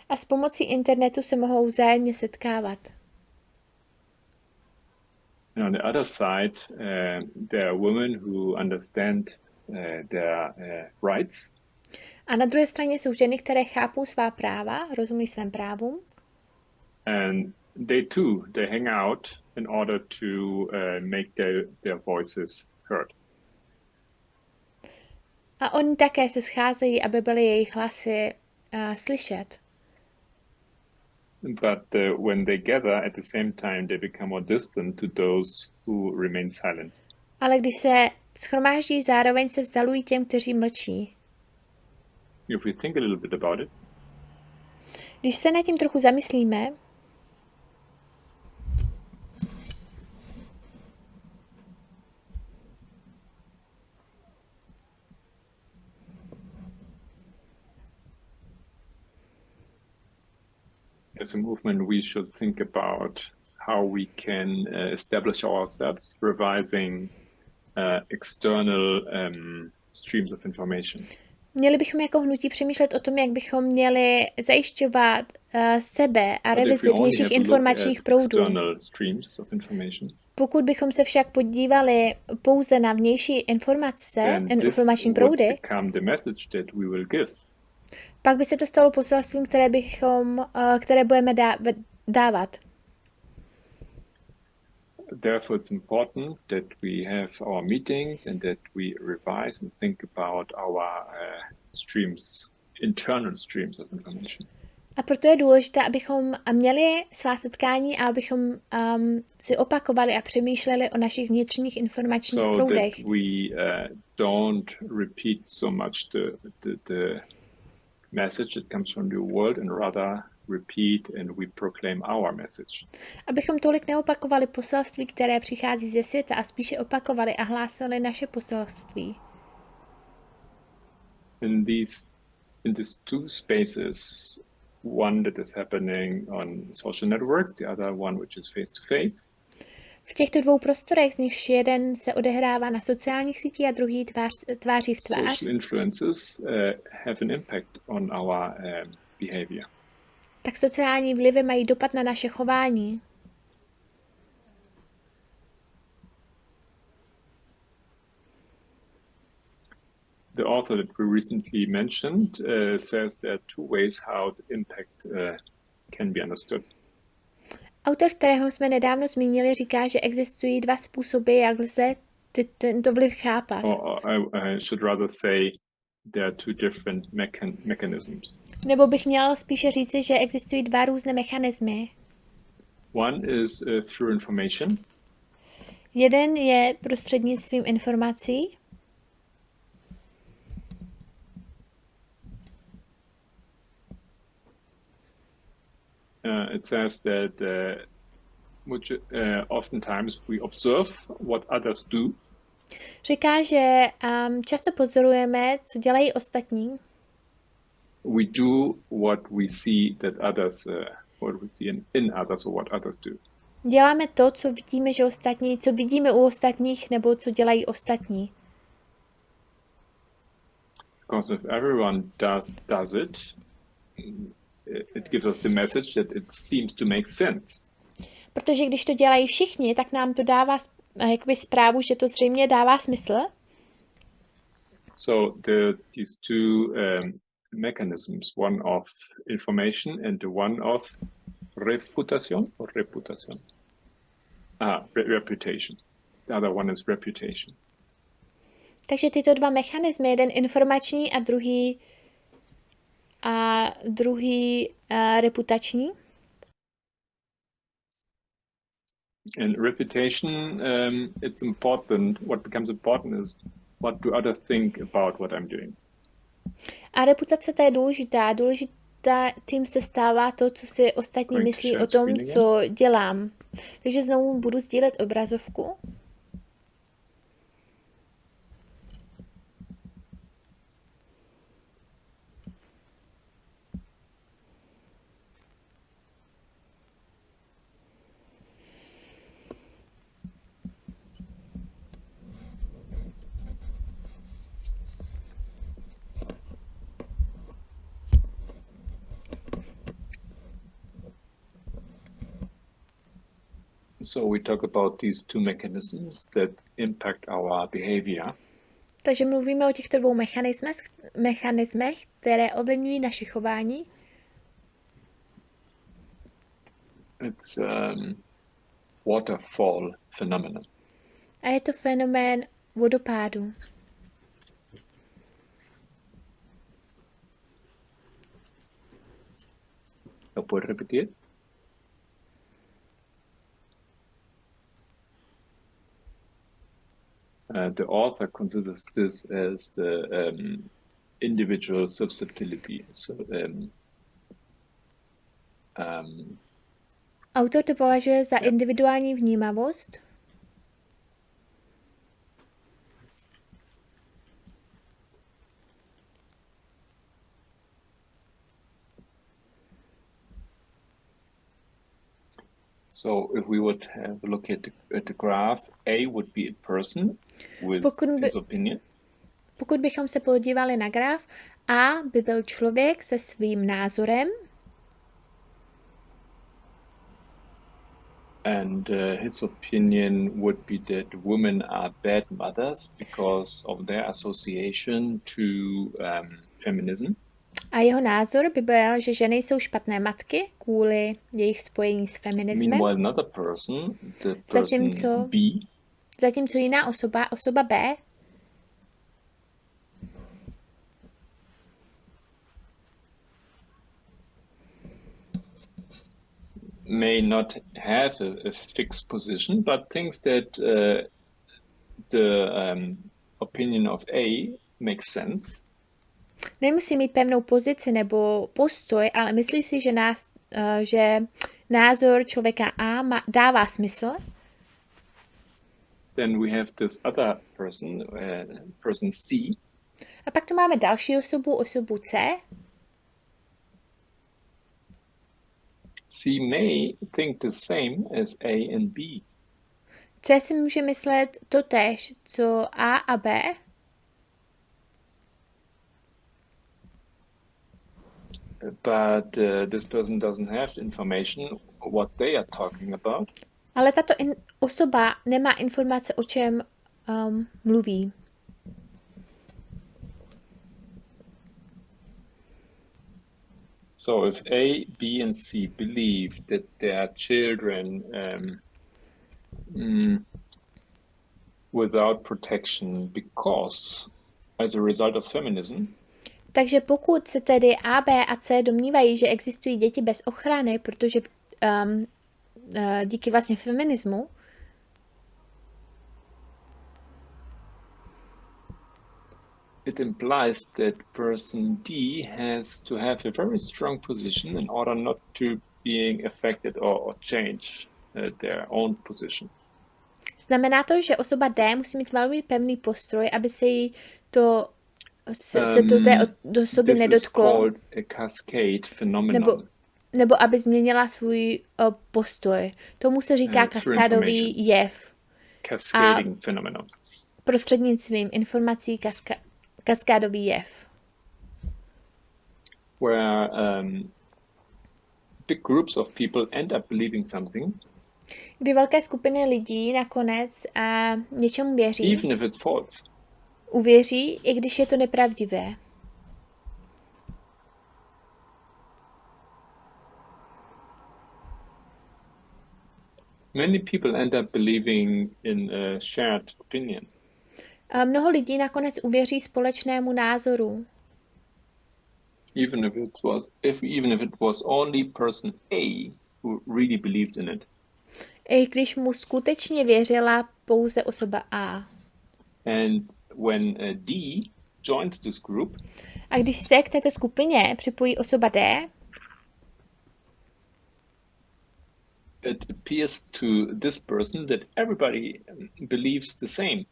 A s pomocí internetu se mohou vzájemně setkávat. And on the other side, there are women who understand their rights. A na druhé straně jsou ženy, které chápou svá práva, rozumí svým právům. And they hang out in order to make their voices heard. A oni také se scházejí, aby byly jejich hlasy slyšet. But when they gather at the same time, they become more distant to those who remain silent. Ale když se shromáždí, zároveň se vzdalují těm, kteří mlčí. If we think a little bit about it, když se nad tím trochu zamyslíme, as a movement, we should think about how we can establish ourselves, revising external streams of information. Měli bychom jako hnutí přemýšlet o tom, jak bychom měli zajišťovat sebe a revizi vnějších informačních proudů. Pokud bychom se však podívali pouze na vnější informace, informační proudy, pak by se to stalo poselstvím, které budeme dávat. Therefore, it's important that we have our meetings and that we revise and think about our internal streams of information. A proto je důležité, abychom měli svá setkání a abychom si opakovali a přemýšleli o našich vnitřních informačních proudech. So that we don't repeat so much the message that comes from the world and rather repeat and we proclaim our message. Abychom tolik neopakovali poselství, které přichází ze světa, a spíše opakovali a hlásali naše poselství. In these two spaces, one that is happening on social networks, the other one which is face to face. V těchto dvou prostorech, z nichž jeden se odehrává na sociálních sítích a druhý tváří v tvář. Social influences have an impact on our behavior. Tak sociální vlivy mají dopad na naše chování. The author that we recently mentioned says there are two ways how the impact can be understood. Autor, kterého jsme nedávno zmínili, říká, že existují dva způsoby, jak lze tento vliv chápat. I should rather say there are two different mechanisms. Nebo bych měl spíše říci, že existují dva různé mechanismy. One is through information. Jeden je prostřednictvím informací. It says that oftentimes we observe what others do. Říká, že často pozorujeme, co dělají ostatní. We do what we see that others, what we see in others or what others do. Děláme to, co vidíme, že ostatní, co vidíme u ostatních, nebo co dělají ostatní. Because if everyone does it, it gives us the message that it seems to make sense. Protože když to dělají všichni, tak nám to dává jakoby zprávu, že to zřejmě dává smysl. So these two mechanisms, one of information and the one of reputation. Reputation. The other one is reputation. Takže tyto dva mechanismy, jeden informační a druhý reputační. And reputation, it's important. What becomes important is what do others think about what I'm doing. A reputace, to je důležitá. tím se stává to, co si ostatní myslí o tom, co dělám. Takže znovu budu sdílet obrazovku. So we talk about these two mechanisms that impact our behavior. Takže mluvíme o těchto dvou mechanismech, které ovlivňují naše chování. It's waterfall phenomenon. A je to fenomén vodopádu. ¿Lo puedes repetir? The author considers this as the individual susceptibility. Autor to považuje za individuální vnímavost. So if we would have a look at the graph, A would be a person with his opinion. Pokud bychom se podívali na graf, A by byl člověk se svým názorem. And his opinion would be that women are bad mothers because of their association to feminism. A jeho názor by byl, že ženy jsou špatné matky kvůli jejich spojení s feminismem. Meanwhile, another person, the person B, zatímco jiná osoba B, may not have a fixed position, but thinks that the opinion of A makes sense. Nemusí mít pevnou pozici nebo postoj, ale myslí si, že názor člověka A dává smysl. Then we have this other person, person C. A pak tu máme další osobu C. C may think the same as A and B. C si může myslet totéž, co A B. But this person doesn't have information what they are talking about. Ale tato osoba nemá informace, o čem mluví. So if A, B, and C believe that their children without protection because as a result of feminism, takže pokud se tedy A, B a C domnívají, že existují děti bez ochrany, protože díky vlastně feminismu, it implies that person D has to have a very strong position in order not to being affected or change their own position. Znamená to, že osoba D musí mít velmi pevný postroj, aby se jí to té osoby nedotklo. Nebo aby změnila svůj postoj. Tomu se říká kaskádový jev. Cascading phenomenon. Prostřednictvím informací kaskádový jev. Where big groups of people end up believing something. Kdy velké skupiny lidí nakonec něčemu věří. Even if it's false. Uvěří, i když je to nepravdivé. Many people end up believing in a shared opinion. Mnoho lidí nakonec uvěří společnému názoru. Even if it was only person A who really believed in it. I když mu skutečně věřila pouze osoba A. And when D joins this group, a když se k této skupině připojí osoba D, it appears to this person that everybody believes the same.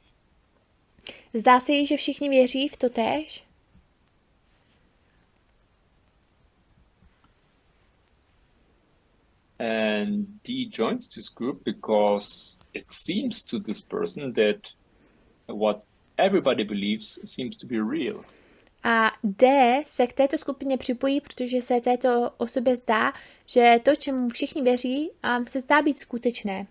zdá se jí, že všichni věří v totéž. And D joins this group because it seems to this person that what everybody believes seems to be real. A D se k této skupině připojí, protože se této osobě zdá, že to, čemu všichni věří, se zdá být skutečné.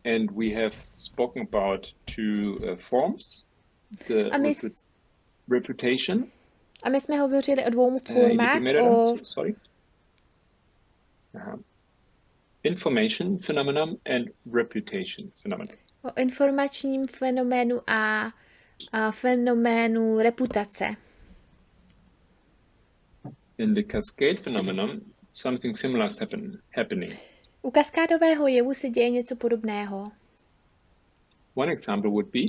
And we have spoken about two forms, the reputation. A my jsme hovořili o dvou formách. Information phenomenon and reputation phenomenon. O informačním fenoménu a fenoménu reputace. In the cascade phenomenon, something similar is happening. U kaskádového jevu se děje něco podobného. One example would be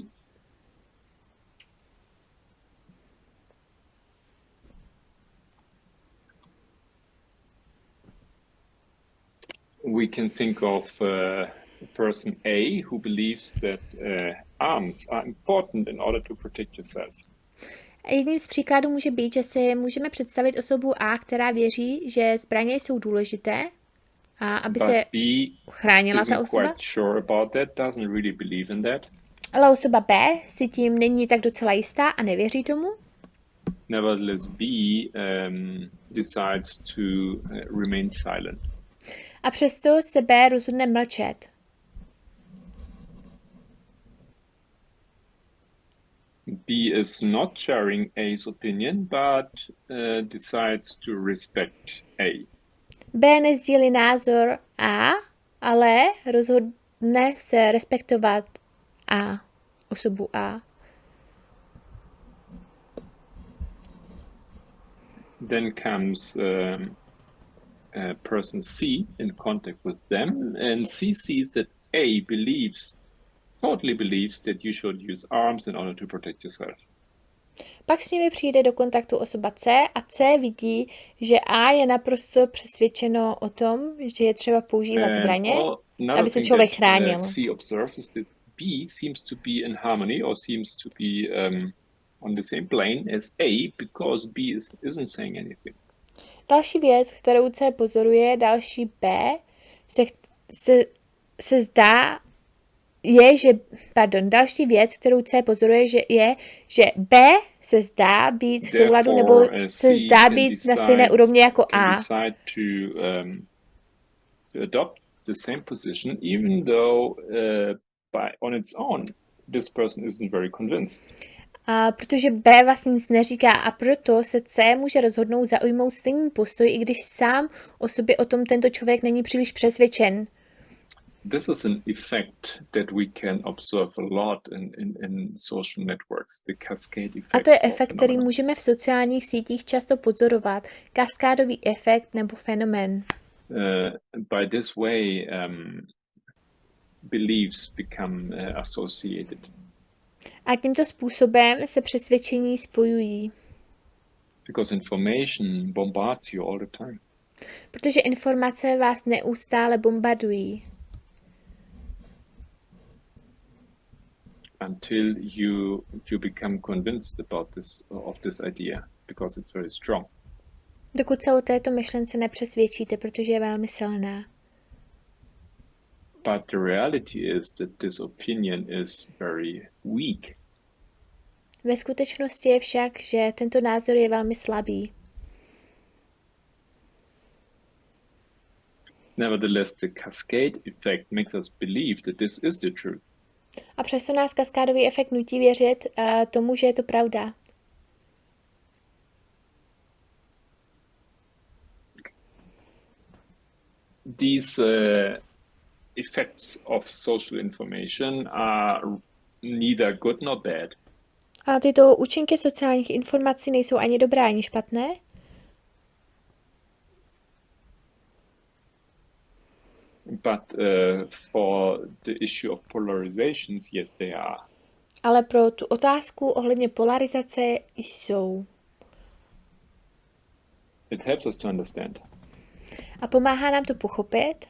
we can think of person A who believes that arms are important in order to protect yourself. Jedním z příkladů může být, že si můžeme představit osobu A, která věří, že zbraně jsou důležité, a aby se chránila ta osoba. Ale osoba B si tím není tak docela jistá a nevěří tomu. Nevertheless, B decides to remain silent. A přesto se B rozhodne mlčet. B is not sharing A's opinion, but decides to respect A. B nezdílí názor A, ale rozhodne se respektovat A, osobu A. Then comes person C in contact with them, and C sees that A totally believes that you should use arms in order to protect yourself. Pak s nimi přijde do kontaktu osoba C a C vidí, že A je naprosto přesvědčeno o tom, že je třeba používat zbraně, aby se člověk chránil. C observes that B seems to be in harmony or seems to be on the same plane as A because B isn't saying anything. Další věc, kterou C pozoruje, další B, se zdá, další věc, kterou C pozoruje, že B se zdá být v souladu nebo se zdá být na stejné úrovni jako A. Adopt the same position, even though on its own this person isn't very convinced. Protože B vlastně nic neříká a proto se C může rozhodnout zaujmout stejný postoj, i když sám o sobě o tom tento člověk není příliš přesvědčen. This is an effect that we can observe a lot in social networks, the cascade effect. A to je efekt, který můžeme v sociálních sítích často pozorovat, kaskádový efekt nebo fenomén. By this way, beliefs become associated. A tímto způsobem se přesvědčení spojují. Because information bombards you all the time. Protože informace vás neustále bombardují. Until you become convinced of this idea, because it's very strong. Dokud se o této myšlence nepřesvědčíte, protože je velmi silná. But the reality is that this opinion is very weak. Ve skutečnosti je však, že tento názor je velmi slabý. Nevertheless, the cascade effect makes us believe that this is the truth. A přesto nás kaskádový efekt nutí věřit tomu, že je to pravda. These effects of social information are neither good nor bad. A tyto účinky sociálních informací nejsou ani dobré, ani špatné. But for the issue of polarizations, yes, they are. Ale pro tu otázku ohledně polarizace jsou. It helps us to understand. A pomáhá nám to pochopit.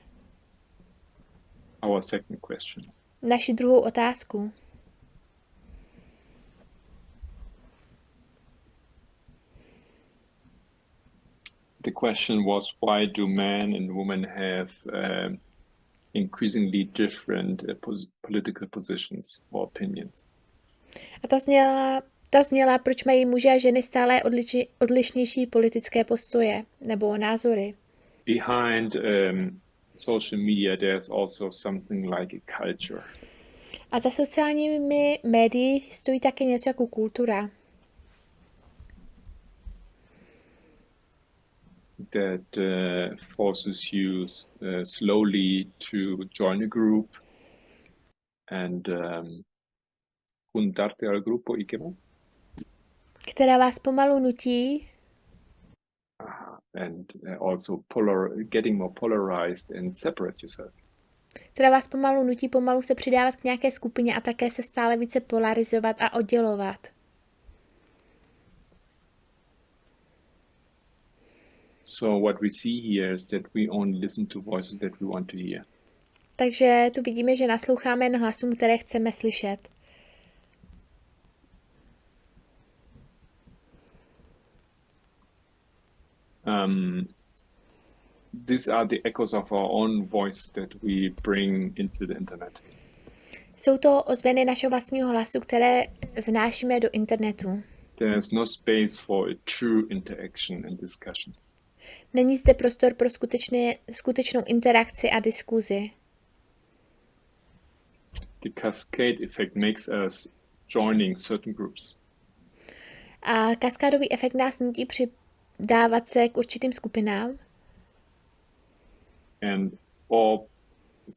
Our second question. Naši druhou otázku. The question was, why do men and women have increasingly different political positions or opinions? A ta zněla, proč mají muži a ženy stále odlišnější politické postoje nebo názory. Behind social media there's also something like a culture. A za sociálními médii stojí také něco jako kultura. That forces you slowly to join a group and juntarte al grupo y qué más? Která vás pomalu nutí and also getting more polarized and separate yourself. Která vás pomalu nutí se přidávat k nějaké skupině a také se stále více polarizovat a oddělovat. So what we see here is that we only listen to voices that we want to hear. Takže tu vidíme, že nasloucháme jen hlasům, které chceme slyšet. These are the echoes of our own voice that we bring into the internet. Jsou to ozvěny našeho vlastního hlasu, které vnášíme do internetu. There is no space for a true interaction and discussion. Není zde prostor pro skutečnou interakci a diskuzi. The cascade effect makes us joining certain groups. A kaskádový efekt nás nutí přidávat se k určitým skupinám. And or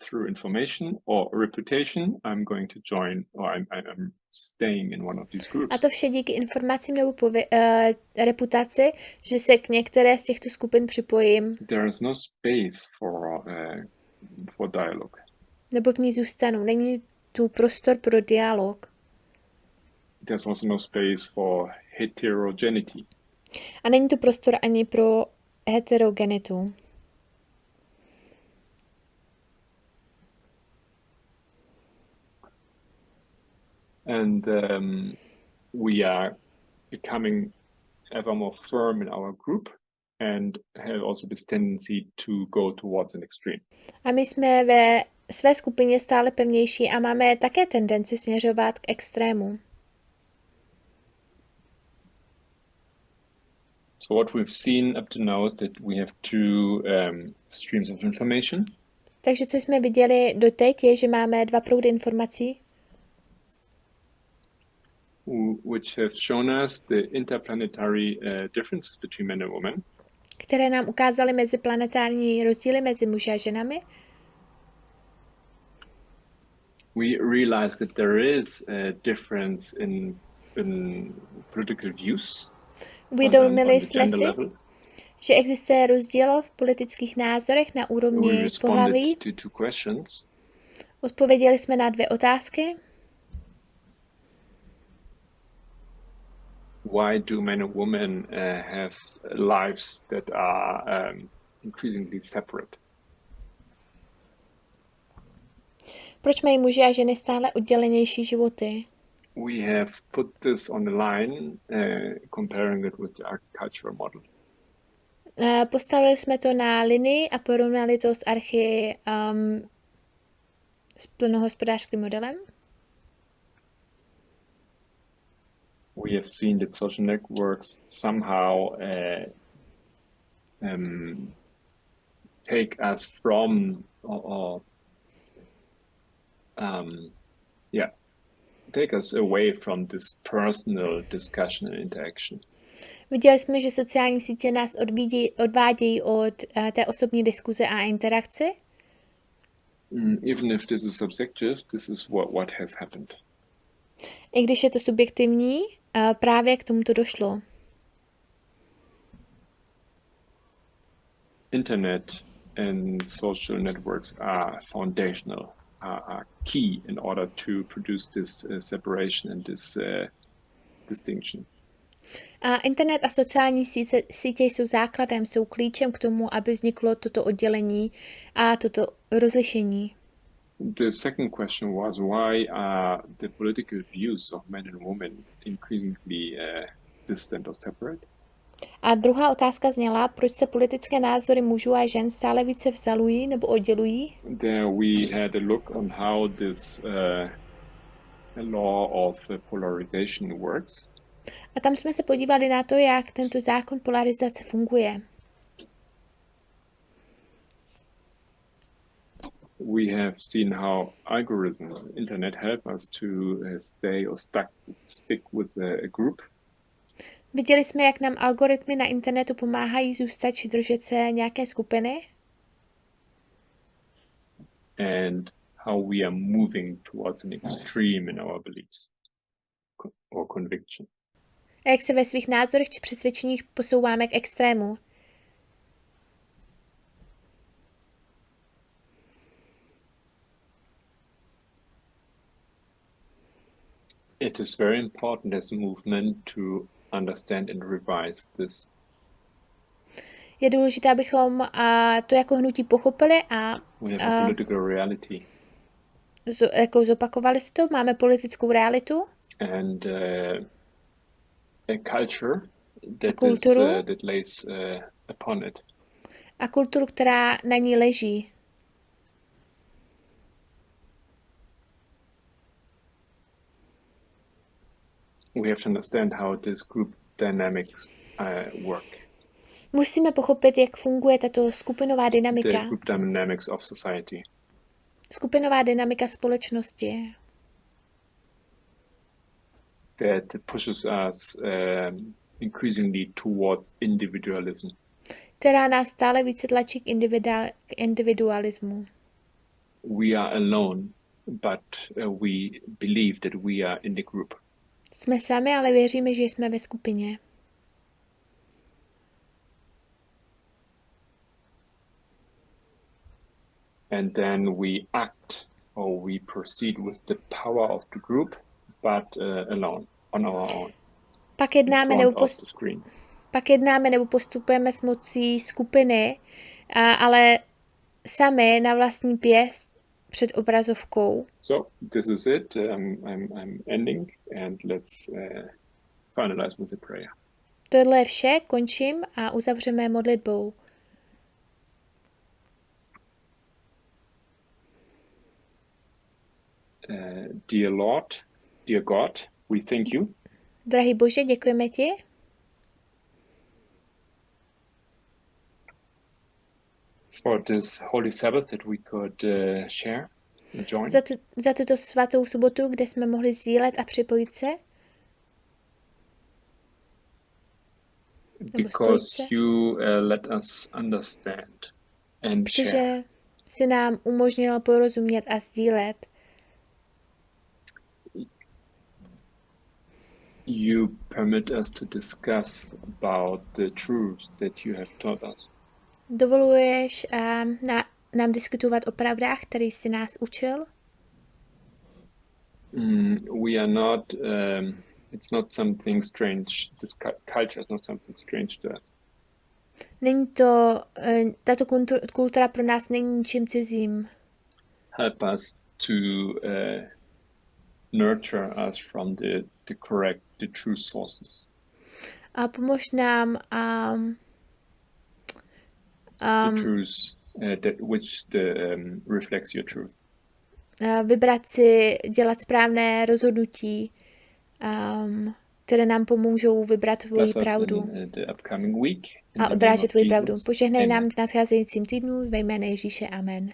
through information or reputation, I'm going to join, or I'm staying in one of these groups. A to vše díky informacím nebo reputaci, že se k některé z těchto skupin připojím. There is no space for dialogue. Nebo v ní zůstanu. Není tu prostor pro dialog. There's also no space for heterogeneity. A není tu prostor ani pro heterogenitu. And we are becoming ever more firm in our group and have also this tendency to go towards an extreme. A my jsme ve své skupině stále pevnější a máme také tendenci směřovat k extrému. So what we've seen up to now is that we have two streams of information. Takže co jsme viděli doteď je, že máme dva proudy informací, which have shown us the interplanetary differences between men and women. Které nám ukázaly meziplanetární rozdíly mezi muži a ženami. We realized that there is a difference in political views. Uvědomili jsme si, že existuje rozdíl v politických názorech na úrovni pohlaví. Odpověděli jsme na 2 otázky. Why do men and women have lives that are increasingly separate? Proč mají muži a ženy stále oddělenější životy? We have put this on the line, comparing it with the agricultural model. Postavili jsme to na linii a porovnali to s s plnohospodářským modelem. We have seen that social networks somehow take us from, take us away from this personal discussion and interaction. Viděli jsme, že sociální sítě nás odvádějí od té osobní diskuze a interakce. Even if this is subjective, this is what has happened. I když je to subjektivní, právě k tomuto došlo. Internet and social networks are foundational are key in order to produce this separation and this distinction. A internet a sociální sítě jsou základem, jsou klíčem k tomu, aby vzniklo toto oddělení a toto rozlišení. The second question was, why are the political views of men and women increasingly distant or separate? A druhá otázka zněla, proč se politické názory mužů a žen stále více vzdalují nebo oddělují? There we had a look on how this law of polarization works. A tam jsme se podívali na to, jak tento zákon polarizace funguje. We have seen how algorithms on internet help us to stay or stick with a group. Viděli jsme, jak nám algoritmy na internetu pomáhají zůstat či držet se nějaké skupiny. And how we are moving towards an extreme in our beliefs or conviction. A jak se ve svých názorech či přesvědčeních posouváme k extrému. It is very important as a movement to understand and revise this. Je důležité, abychom to jako hnutí pochopili a We have a political reality. Jako zopakovali si to, máme politickou realitu. And a culture that lays upon it. A kulturu, která na ní leží. We have to understand how this group dynamics work. Musíme pochopit, jak funguje tato skupinová dynamika. The group dynamics of society. Skupinová dynamika společnosti. That pushes us increasingly towards individualism. Která nás stále více tlačí k individualismu. We are alone, but we believe that we are in the group. Jsme sami, ale věříme, že jsme ve skupině. And then we act or we proceed with the power of the group, but alone, on our own. Pak jednáme nebo postupujeme s mocí skupiny, ale sami na vlastní pěst před obrazovkou. So this is it. I'm ending and let's finalize with a prayer. Tohle je vše, končím a uzavřeme modlitbou. Dear Lord, dear God, we thank you. Drahý Bože, děkujeme ti. For this holy Sabbath that we could share and join. Za tuto svatou sobotu, kde jsme mohli sdílet a připojit se. Because you let us understand and share. Protože si nám umožnil porozumět a sdílet. You permit us to discuss about the truths that you have taught us. Dovoluješ nám diskutovat o pravdách, které jsi nás učil? We are not, it's not something strange. This culture is not something strange to us. Není to, tato kultura pro nás není ničím cizím. Help us to nurture us from the correct, the true sources. A pomož nám the truth which reflects your truth. Vybrat si, dělat správné rozhodnutí, které nám pomůžou vybrat tvoji pravdu Week, a odrážet tvoji pravdu. Požehnej nám v nadcházejícím týdnu ve jménu Ježíše. Amen.